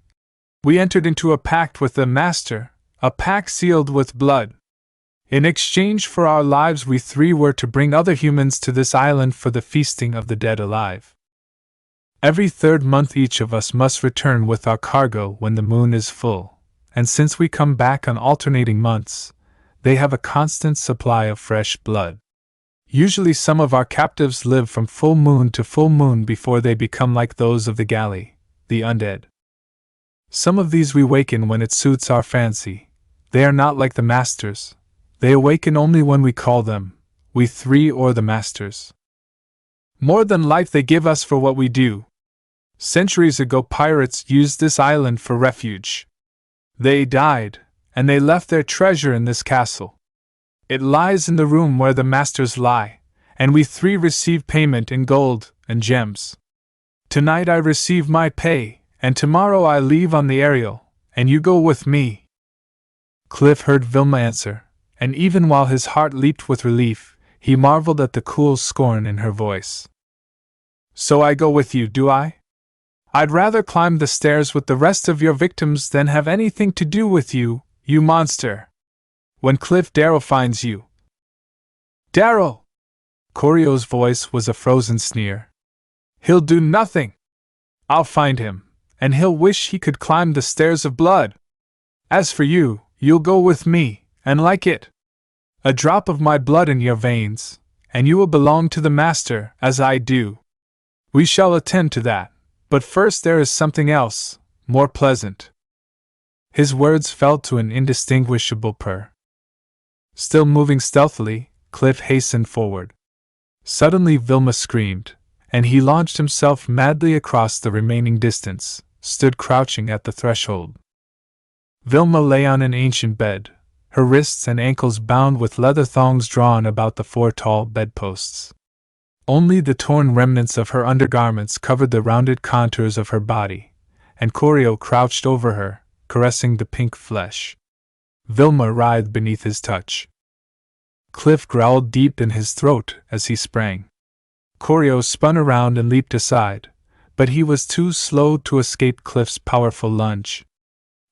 S1: "we entered into a pact with the Master, a pact sealed with blood. In exchange for our lives we three were to bring other humans to this island for the feasting of the dead alive. Every third month each of us must return with our cargo when the moon is full, and since we come back on alternating months, they have a constant supply of fresh blood. Usually some of our captives live from full moon to full moon before they become like those of the galley, the undead. Some of these we waken when it suits our fancy. They are not like the masters. They awaken only when we call them, we three or the masters. More than life they give us for what we do. Centuries ago pirates used this island for refuge. They died, and they left their treasure in this castle. It lies in the room where the masters lie, and we three receive payment in gold and gems. Tonight I receive my pay, and tomorrow I leave on the Ariel, and you go with me." Cliff heard Vilma answer, and even while his heart leaped with relief, he marveled at the cool scorn in her voice. "So I go with you, do I? I'd rather climb the stairs with the rest of your victims than have anything to do with you, you monster. When Cliff Darrow finds you—" "Darrow!" Corio's voice was a frozen sneer. "He'll do nothing! I'll find him, and he'll wish he could climb the stairs of blood. As for you, you'll go with me, and like it. A drop of my blood in your veins, and you will belong to the Master, as I do. We shall attend to that, but first there is something else, more pleasant." His words fell to an indistinguishable purr. Still moving stealthily, Cliff hastened forward. Suddenly Vilma screamed, and he launched himself madly across the remaining distance, stood crouching at the threshold. Vilma lay on an ancient bed, her wrists and ankles bound with leather thongs drawn about the four tall bedposts. Only the torn remnants of her undergarments covered the rounded contours of her body, and Corio crouched over her, caressing the pink flesh. Vilma writhed beneath his touch. Cliff growled deep in his throat as he sprang. Corio spun around and leaped aside, but he was too slow to escape Cliff's powerful lunge.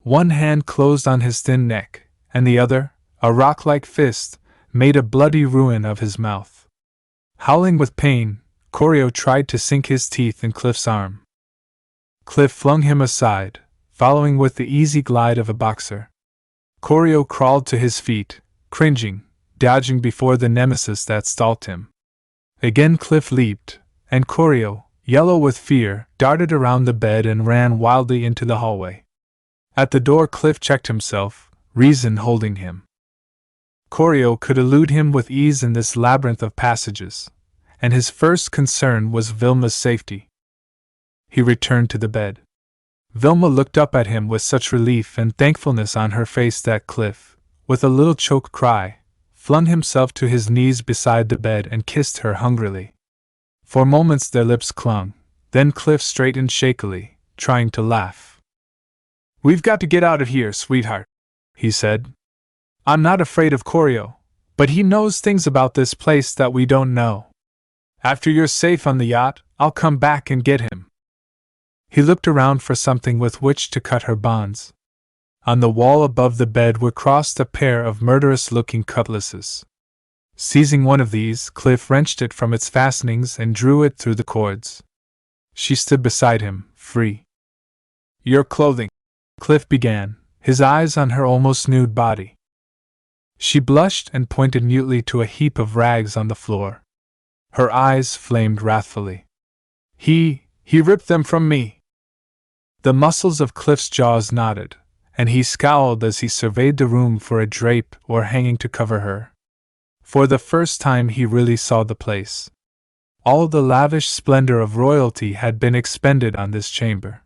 S1: One hand closed on his thin neck, and the other, a rock-like fist, made a bloody ruin of his mouth. Howling with pain, Corio tried to sink his teeth in Cliff's arm. Cliff flung him aside, following with the easy glide of a boxer. Corio crawled to his feet, cringing, dodging before the nemesis that stalked him. Again Cliff leaped, and Corio, yellow with fear, darted around the bed and ran wildly into the hallway. At the door Cliff checked himself, reason holding him. Corio could elude him with ease in this labyrinth of passages, and his first concern was Vilma's safety. He returned to the bed. Vilma looked up at him with such relief and thankfulness on her face that Cliff, with a little choked cry, flung himself to his knees beside the bed and kissed her hungrily. For moments their lips clung, then Cliff straightened shakily, trying to laugh. We've got to get out of here, sweetheart, he said. I'm not afraid of Corio, but he knows things about this place that we don't know. After you're safe on the yacht, I'll come back and get him. He looked around for something with which to cut her bonds. On the wall above the bed were crossed a pair of murderous-looking cutlasses. Seizing one of these, Cliff wrenched it from its fastenings and drew it through the cords. She stood beside him, free. Your clothing, Cliff began, his eyes on her almost nude body. She blushed and pointed mutely to a heap of rags on the floor. Her eyes flamed wrathfully. He ripped them from me. The muscles of Cliff's jaws knotted, and he scowled as he surveyed the room for a drape or hanging to cover her. For the first time he really saw the place. All the lavish splendor of royalty had been expended on this chamber.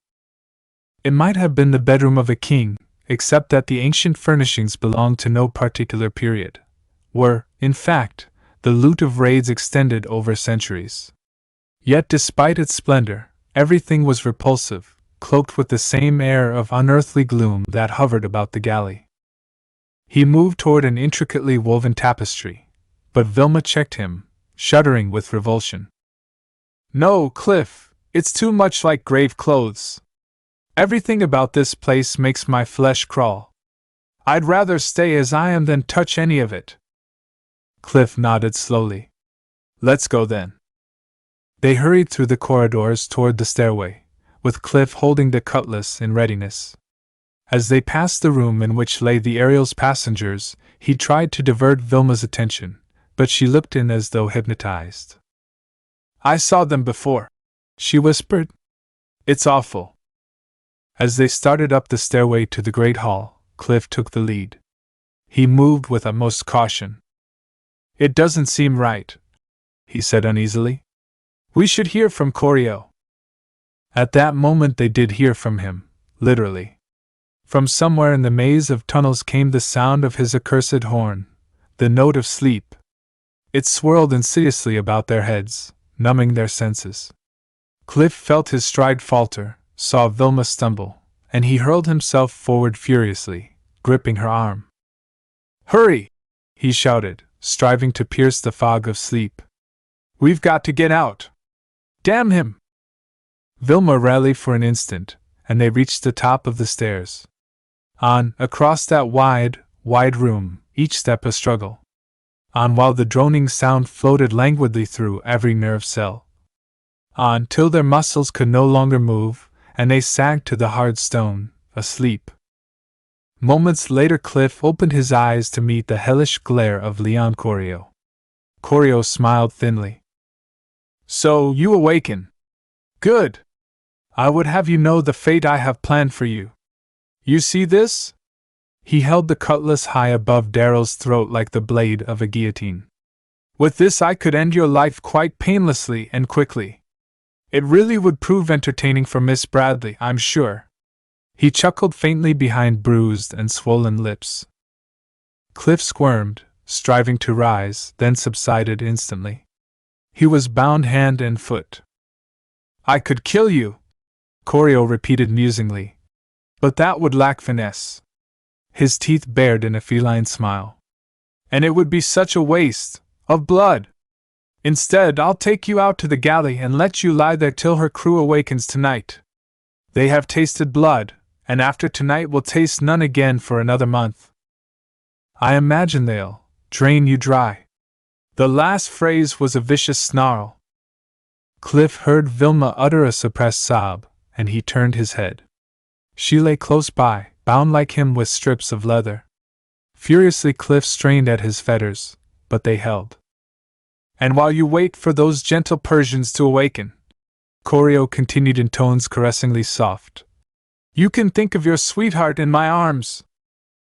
S1: It might have been the bedroom of a king, except that the ancient furnishings belonged to no particular period, were, in fact, the loot of raids extended over centuries. Yet despite its splendor, everything was repulsive, cloaked with the same air of unearthly gloom that hovered about the galley. He moved toward an intricately woven tapestry, but Vilma checked him, shuddering with revulsion. No, Cliff, it's too much like grave clothes. Everything about this place makes my flesh crawl. I'd rather stay as I am than touch any of it. Cliff nodded slowly. Let's go then. They hurried through the corridors toward the stairway, with Cliff holding the cutlass in readiness. As they passed the room in which lay the Ariel's passengers, he tried to divert Vilma's attention, but she looked in as though hypnotized. I saw them before, she whispered. It's awful. As they started up the stairway to the great hall, Cliff took the lead. He moved with utmost caution. It doesn't seem right, he said uneasily. We should hear from Corio. At that moment they did hear from him, literally. From somewhere in the maze of tunnels came the sound of his accursed horn, the note of sleep. It swirled insidiously about their heads, numbing their senses. Cliff felt his stride falter, saw Vilma stumble, and he hurled himself forward furiously, gripping her arm. Hurry! He shouted, striving to pierce the fog of sleep. We've got to get out! Damn him! Vilma rallied for an instant, and they reached the top of the stairs. On, across that wide room, each step a struggle. On while the droning sound floated languidly through every nerve cell. On till their muscles could no longer move, and they sank to the hard stone, asleep. Moments later Cliff opened his eyes to meet the hellish glare of Leon Corio. Corio smiled thinly. So you awaken. Good. I would have you know the fate I have planned for you. You see this? He held the cutlass high above Darrell's throat like the blade of a guillotine. With this I could end your life quite painlessly and quickly. It really would prove entertaining for Miss Bradley, I'm sure. He chuckled faintly behind bruised and swollen lips. Cliff squirmed, striving to rise, then subsided instantly. He was bound hand and foot. I could kill you, Corio repeated musingly. But that would lack finesse. His teeth bared in a feline smile. And it would be such a waste of blood. Instead, I'll take you out to the galley and let you lie there till her crew awakens tonight. They have tasted blood, and after tonight will taste none again for another month. I imagine they'll drain you dry. The last phrase was a vicious snarl. Cliff heard Vilma utter a suppressed sob, and he turned his head. She lay close by, bound like him with strips of leather. Furiously Cliff strained at his fetters, but they held. And while you wait for those gentle Persians to awaken, Corio continued in tones caressingly soft, you can think of your sweetheart in my arms.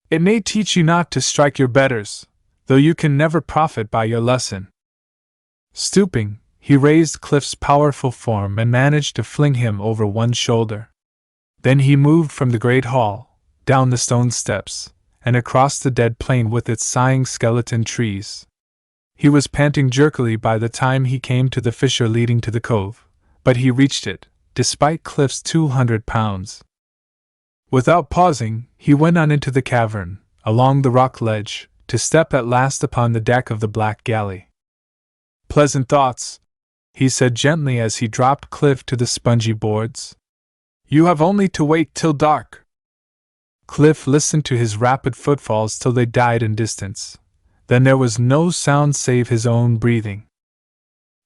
S1: It may teach you not to strike your betters, though you can never profit by your lesson. Stooping, he raised Cliff's powerful form and managed to fling him over one shoulder. Then he moved from the great hall, down the stone steps, and across the dead plain with its sighing skeleton trees. He was panting jerkily by the time he came to the fissure leading to the cove, but he reached it, despite Cliff's 200 pounds. Without pausing, he went on into the cavern, along the rock ledge, to step at last upon the deck of the black galley. "Pleasant thoughts," he said gently as he dropped Cliff to the spongy boards. "You have only to wait till dark." Cliff listened to his rapid footfalls till they died in distance. Then there was no sound save his own breathing.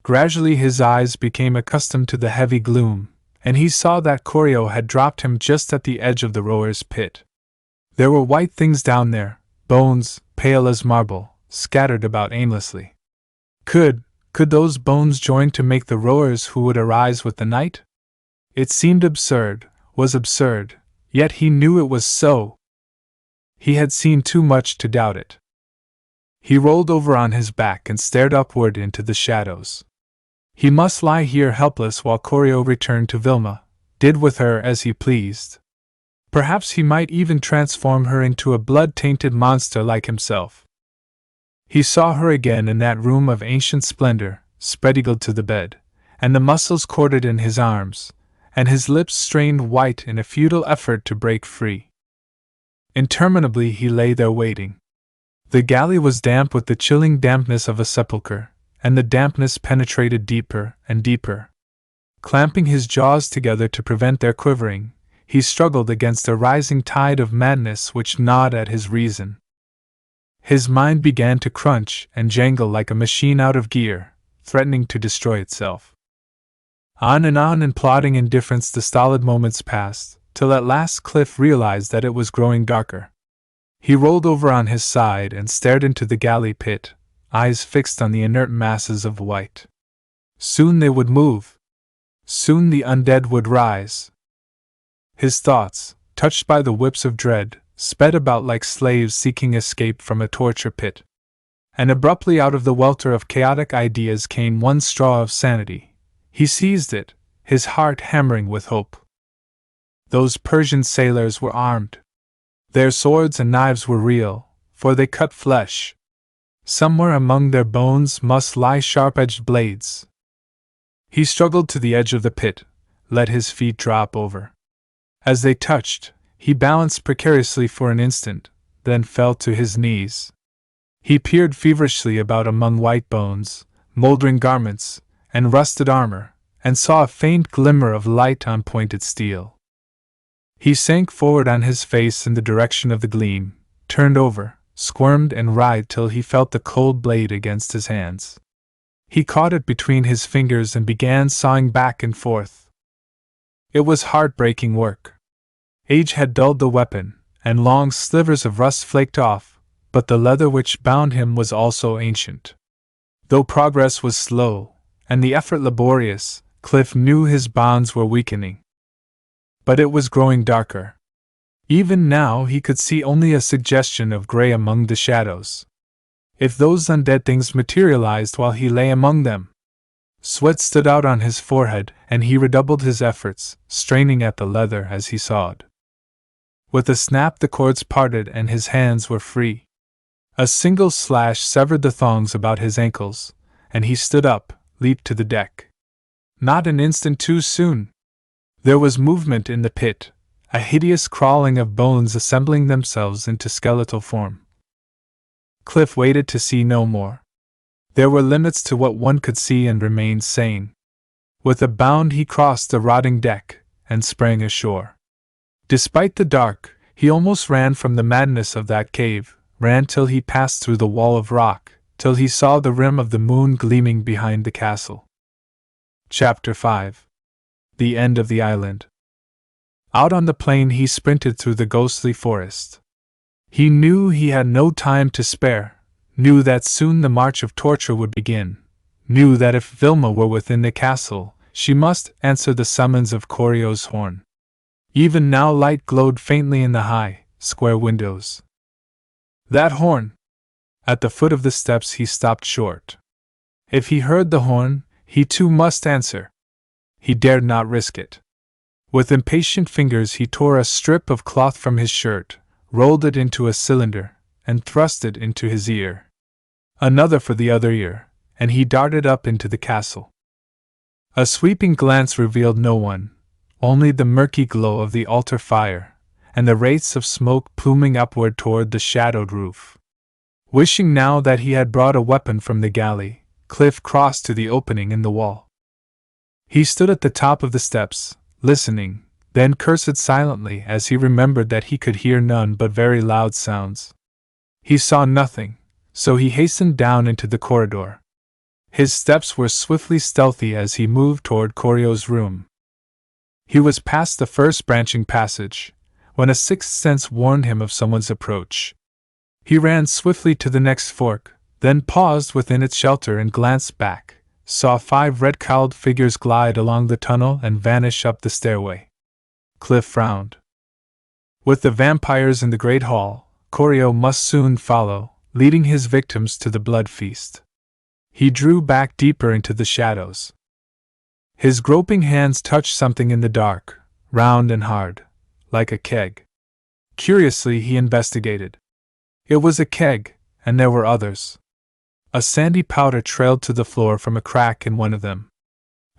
S1: Gradually his eyes became accustomed to the heavy gloom, and he saw that Corio had dropped him just at the edge of the rower's pit. There were white things down there, bones, pale as marble, scattered about aimlessly. Could those bones join to make the rowers who would arise with the night? It seemed absurd, was absurd, yet he knew it was so. He had seen too much to doubt it. He rolled over on his back and stared upward into the shadows. He must lie here helpless while Corio returned to Vilma, did with her as he pleased. Perhaps he might even transform her into a blood-tainted monster like himself. He saw her again in that room of ancient splendor, spread-eagled to the bed, and the muscles corded in his arms, and his lips strained white in a futile effort to break free. Interminably he lay there waiting. The galley was damp with the chilling dampness of a sepulchre, and the dampness penetrated deeper and deeper. Clamping his jaws together to prevent their quivering, he struggled against a rising tide of madness which gnawed at his reason. His mind began to crunch and jangle like a machine out of gear, threatening to destroy itself. On and on in plodding indifference the stolid moments passed, till at last Cliff realized that it was growing darker. He rolled over on his side and stared into the galley pit, eyes fixed on the inert masses of white. Soon they would move. Soon the undead would rise. His thoughts, touched by the whips of dread, sped about like slaves seeking escape from a torture pit. And abruptly out of the welter of chaotic ideas came one straw of sanity. He seized it, his heart hammering with hope. Those Persian sailors were armed. Their swords and knives were real, for they cut flesh. Somewhere among their bones must lie sharp-edged blades. He struggled to the edge of the pit, let his feet drop over. As they touched, he balanced precariously for an instant, then fell to his knees. He peered feverishly about among white bones, moldering garments, and rusted armor, and saw a faint glimmer of light on pointed steel. He sank forward on his face in the direction of the gleam, turned over, squirmed and writhed till he felt the cold blade against his hands. He caught it between his fingers and began sawing back and forth. It was heartbreaking work. Age had dulled the weapon, and long slivers of rust flaked off, but the leather which bound him was also ancient. Though progress was slow, and the effort laborious, Cliff knew his bonds were weakening. But it was growing darker. Even now he could see only a suggestion of gray among the shadows. If those undead things materialized while he lay among them! Sweat stood out on his forehead, and he redoubled his efforts, straining at the leather as he sawed. With a snap the cords parted and his hands were free. A single slash severed the thongs about his ankles, and he stood up, leaped to the deck. Not an instant too soon! There was movement in the pit, a hideous crawling of bones assembling themselves into skeletal form. Cliff waited to see no more. There were limits to what one could see and remain sane. With a bound he crossed the rotting deck, and sprang ashore. Despite the dark, he almost ran from the madness of that cave, ran till he passed through the wall of rock, till he saw the rim of the moon gleaming behind the castle. Chapter 5. The End of the Island. Out on the plain he sprinted through the ghostly forest. He knew he had no time to spare, knew that soon the march of torture would begin, knew that if Vilma were within the castle, she must answer the summons of Corio's horn. Even now light glowed faintly in the high, square windows. That horn! At the foot of the steps he stopped short. If he heard the horn, he too must answer. He dared not risk it. With impatient fingers he tore a strip of cloth from his shirt, rolled it into a cylinder, and thrust it into his ear. Another for the other ear, and he darted up into the castle. A sweeping glance revealed no one, only the murky glow of the altar fire, and the wraiths of smoke pluming upward toward the shadowed roof. Wishing now that he had brought a weapon from the galley, Cliff crossed to the opening in the wall. He stood at the top of the steps, listening, then cursed silently as he remembered that he could hear none but very loud sounds. He saw nothing, so he hastened down into the corridor. His steps were swiftly stealthy as he moved toward Koryo's room. He was past the first branching passage, when a sixth sense warned him of someone's approach. He ran swiftly to the next fork, then paused within its shelter and glanced back, saw 5 red-cowled figures glide along the tunnel and vanish up the stairway. Cliff frowned. With the vampires in the great hall, Koryo must soon follow, leading his victims to the blood feast. He drew back deeper into the shadows. His groping hands touched something in the dark, round and hard, like a keg. Curiously, he investigated. It was a keg, and there were others. A sandy powder trailed to the floor from a crack in one of them.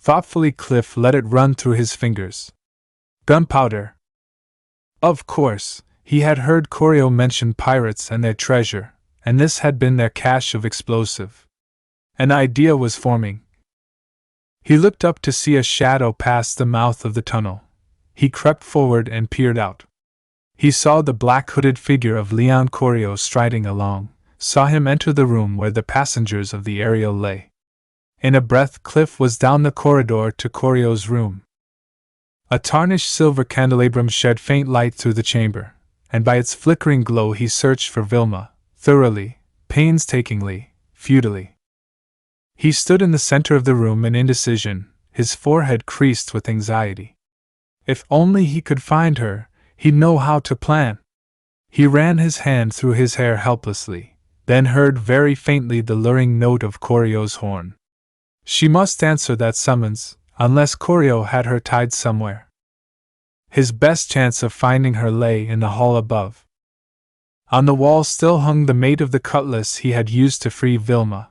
S1: Thoughtfully, Cliff let it run through his fingers. Gunpowder. Of course, he had heard Koryo mention pirates and their treasure, and this had been their cache of explosive. An idea was forming. He looked up to see a shadow pass the mouth of the tunnel. He crept forward and peered out. He saw the black-hooded figure of Leon Koryo striding along, saw him enter the room where the passengers of the Ariel lay. In a breath, Cliff was down the corridor to Koryo's room. A tarnished silver candelabrum shed faint light through the chamber, and by its flickering glow he searched for Vilma, thoroughly, painstakingly, futilely. He stood in the center of the room in indecision, his forehead creased with anxiety. If only he could find her, he'd know how to plan. He ran his hand through his hair helplessly, then heard very faintly the luring note of Koryo's horn. She must answer that summons, unless Koryo had her tied somewhere. His best chance of finding her lay in the hall above. On the wall still hung the mate of the cutlass he had used to free Vilma.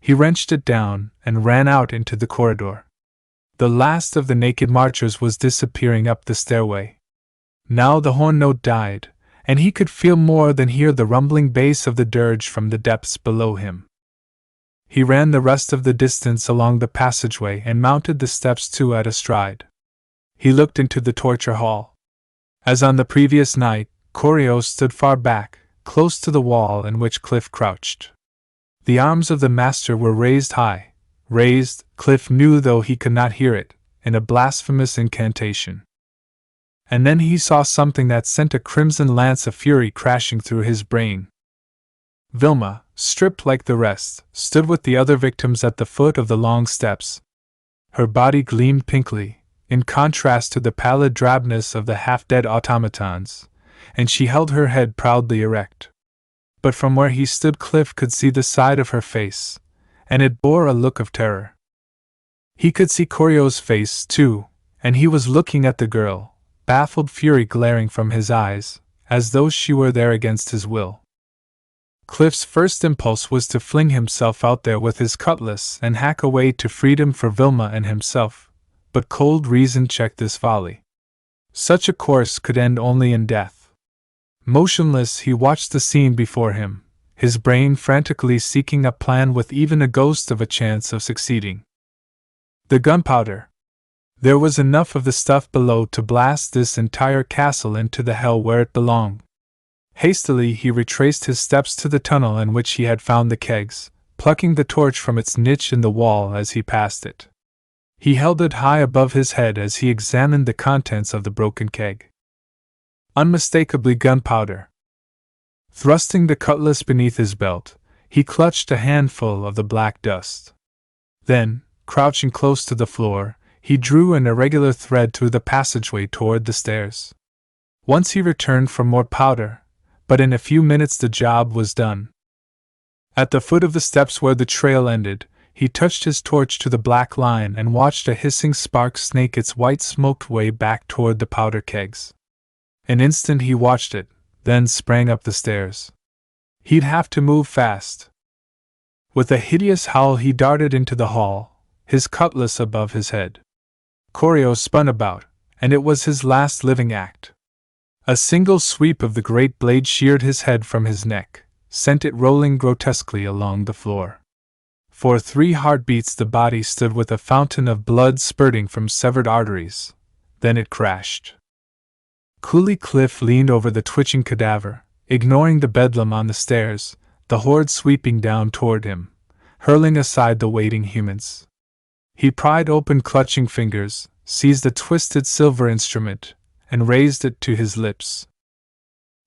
S1: He wrenched it down and ran out into the corridor. The last of the naked marchers was disappearing up the stairway. Now the horn note died, and he could feel more than hear the rumbling bass of the dirge from the depths below him. He ran the rest of the distance along the passageway and mounted the steps 2 at a stride. He looked into the torture hall. As on the previous night, Koryo stood far back, close to the wall in which Cliff crouched. The arms of the master were raised high, raised, Cliff knew though he could not hear it, in a blasphemous incantation. And then he saw something that sent a crimson lance of fury crashing through his brain. Vilma, stripped like the rest, stood with the other victims at the foot of the long steps. Her body gleamed pinkly, in contrast to the pallid drabness of the half-dead automatons, and she held her head proudly erect. But from where he stood, Cliff could see the side of her face, and it bore a look of terror. He could see Koryo's face, too, and he was looking at the girl, baffled fury glaring from his eyes, as though she were there against his will. Cliff's first impulse was to fling himself out there with his cutlass and hack a way to freedom for Vilma and himself, but cold reason checked this folly. Such a course could end only in death. Motionless, he watched the scene before him, his brain frantically seeking a plan with even a ghost of a chance of succeeding. The gunpowder. There was enough of the stuff below to blast this entire castle into the hell where it belonged. Hastily he retraced his steps to the tunnel in which he had found the kegs, plucking the torch from its niche in the wall as he passed it. He held it high above his head as he examined the contents of the broken keg. Unmistakably gunpowder. Thrusting the cutlass beneath his belt, he clutched a handful of the black dust. Then, crouching close to the floor, he drew an irregular thread through the passageway toward the stairs. Once he returned for more powder, but in a few minutes the job was done. At the foot of the steps where the trail ended, he touched his torch to the black line and watched a hissing spark snake its white smoked way back toward the powder kegs. An instant he watched it, then sprang up the stairs. He'd have to move fast. With a hideous howl he darted into the hall, his cutlass above his head. Koryo spun about, and it was his last living act. A single sweep of the great blade sheared his head from his neck, sent it rolling grotesquely along the floor. For 3 heartbeats the body stood with a fountain of blood spurting from severed arteries. Then it crashed. Coolly Cliff leaned over the twitching cadaver, ignoring the bedlam on the stairs, the horde sweeping down toward him, hurling aside the waiting humans. He pried open clutching fingers, seized a twisted silver instrument, and raised it to his lips.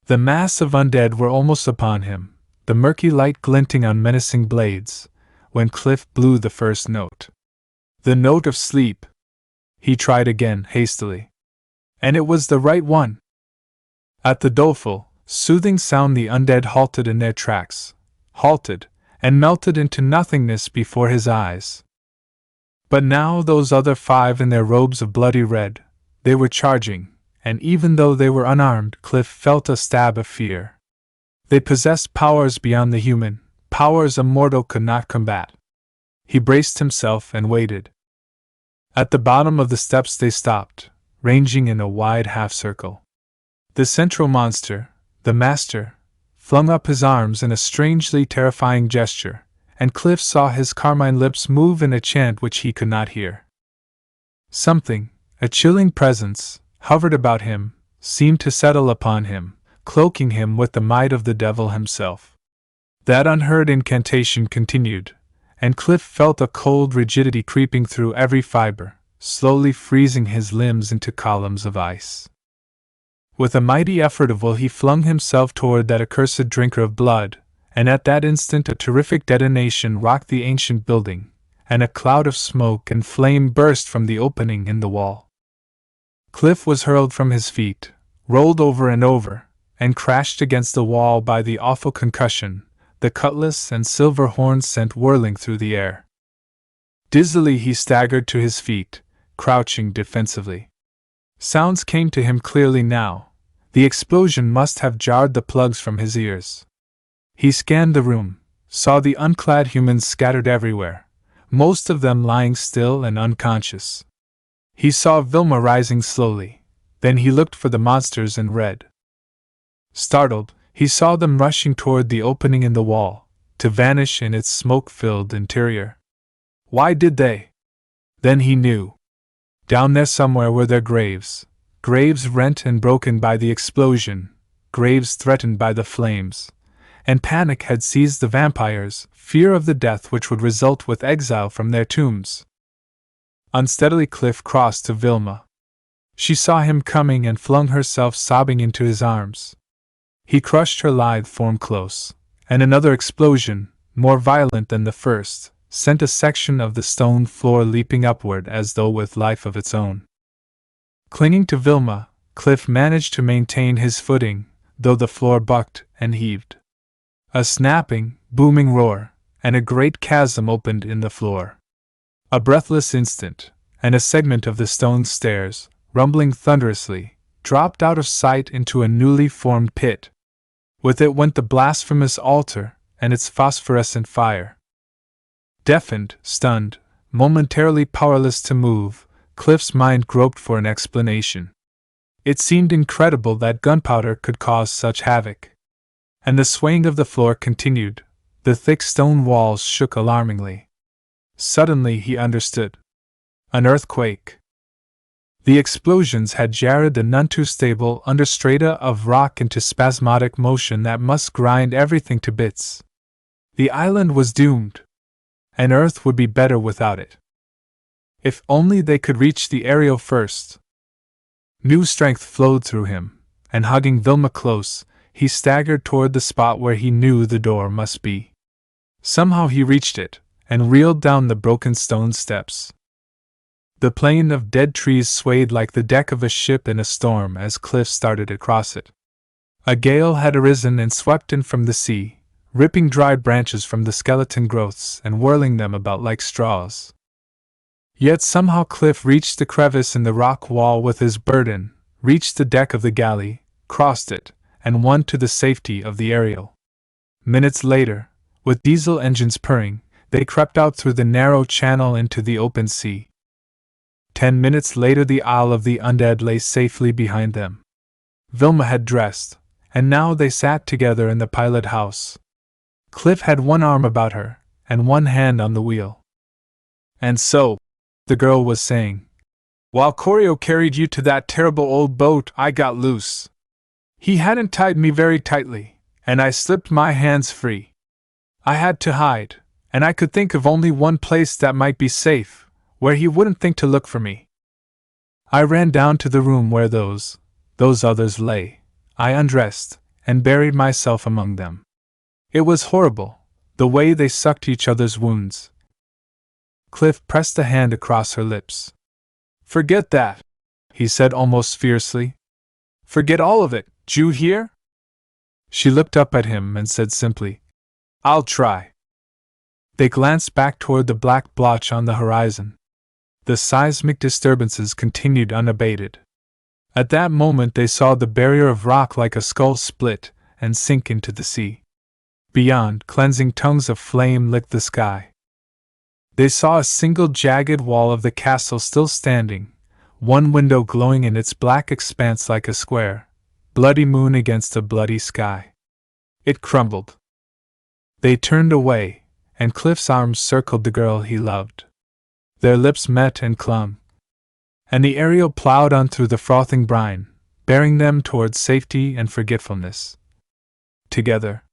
S1: The mass of undead were almost upon him, the murky light glinting on menacing blades, when Cliff blew the first note. The note of sleep. He tried again, hastily. And it was the right one. At the doleful, soothing sound the undead halted in their tracks, halted, and melted into nothingness before his eyes. But now those other 5 in their robes of bloody red, they were charging, and even though they were unarmed, Cliff felt a stab of fear. They possessed powers beyond the human, powers a mortal could not combat. He braced himself and waited. At the bottom of the steps they stopped, ranging in a wide half-circle. The central monster, the master, flung up his arms in a strangely terrifying gesture, and Cliff saw his carmine lips move in a chant which he could not hear. Something, a chilling presence, hovered about him, seemed to settle upon him, cloaking him with the might of the devil himself. That unheard incantation continued, and Cliff felt a cold rigidity creeping through every fiber, slowly freezing his limbs into columns of ice. With a mighty effort of will he flung himself toward that accursed drinker of blood, and at that instant a terrific detonation rocked the ancient building, and a cloud of smoke and flame burst from the opening in the wall. Cliff was hurled from his feet, rolled over and over, and crashed against the wall by the awful concussion, the cutlass and silver horns sent whirling through the air. Dizzily he staggered to his feet, crouching defensively. Sounds came to him clearly now. The explosion must have jarred the plugs from his ears. He scanned the room, saw the unclad humans scattered everywhere, most of them lying still and unconscious. He saw Vilma rising slowly, then he looked for the monsters and read. Startled, he saw them rushing toward the opening in the wall, to vanish in its smoke-filled interior. Why did they? Then he knew. Down there somewhere were their graves, graves rent and broken by the explosion, graves threatened by the flames, and panic had seized the vampires, fear of the death which would result with exile from their tombs. Unsteadily Cliff crossed to Vilma. She saw him coming and flung herself sobbing into his arms. He crushed her lithe form close, and another explosion, more violent than the first, sent a section of the stone floor leaping upward as though with life of its own. Clinging to Vilma, Cliff managed to maintain his footing, though the floor bucked and heaved. A snapping, booming roar, and a great chasm opened in the floor. A breathless instant, and a segment of the stone stairs, rumbling thunderously, dropped out of sight into a newly formed pit. With it went the blasphemous altar and its phosphorescent fire. Deafened, stunned, momentarily powerless to move, Cliff's mind groped for an explanation. It seemed incredible that gunpowder could cause such havoc. And the swaying of the floor continued. The thick stone walls shook alarmingly. Suddenly he understood. An earthquake. The explosions had jarred the none too stable understrata of rock into spasmodic motion that must grind everything to bits. The island was doomed. And Earth would be better without it. If only they could reach the aerial first. New strength flowed through him, and hugging Vilma close, he staggered toward the spot where he knew the door must be. Somehow he reached it, and reeled down the broken stone steps. The plain of dead trees swayed like the deck of a ship in a storm as Cliff started across it. A gale had arisen and swept in from the sea, ripping dry branches from the skeleton growths and whirling them about like straws. Yet somehow Cliff reached the crevice in the rock wall with his burden, reached the deck of the galley, crossed it, and won to the safety of the aerial. Minutes later, with diesel engines purring, they crept out through the narrow channel into the open sea. 10 minutes later the Isle of the Undead lay safely behind them. Vilma had dressed, and now they sat together in the pilot house. Cliff had one arm about her, and one hand on the wheel. "And so," the girl was saying, "while Corio carried you to that terrible old boat, I got loose. He hadn't tied me very tightly, and I slipped my hands free. I had to hide, and I could think of only one place that might be safe, where he wouldn't think to look for me. I ran down to the room where those others lay. I undressed, and buried myself among them. It was horrible, the way they sucked each other's wounds." Cliff pressed a hand across her lips. "Forget that," he said almost fiercely. "Forget all of it, d'you hear?" She looked up at him and said simply, "I'll try." They glanced back toward the black blotch on the horizon. The seismic disturbances continued unabated. At that moment they saw the barrier of rock like a skull split and sink into the sea. Beyond, cleansing tongues of flame licked the sky. They saw a single jagged wall of the castle still standing, one window glowing in its black expanse like a square, bloody moon against a bloody sky. It crumbled. They turned away, and Cliff's arms circled the girl he loved. Their lips met and clung, and the Ariel plowed on through the frothing brine, bearing them towards safety and forgetfulness. Together,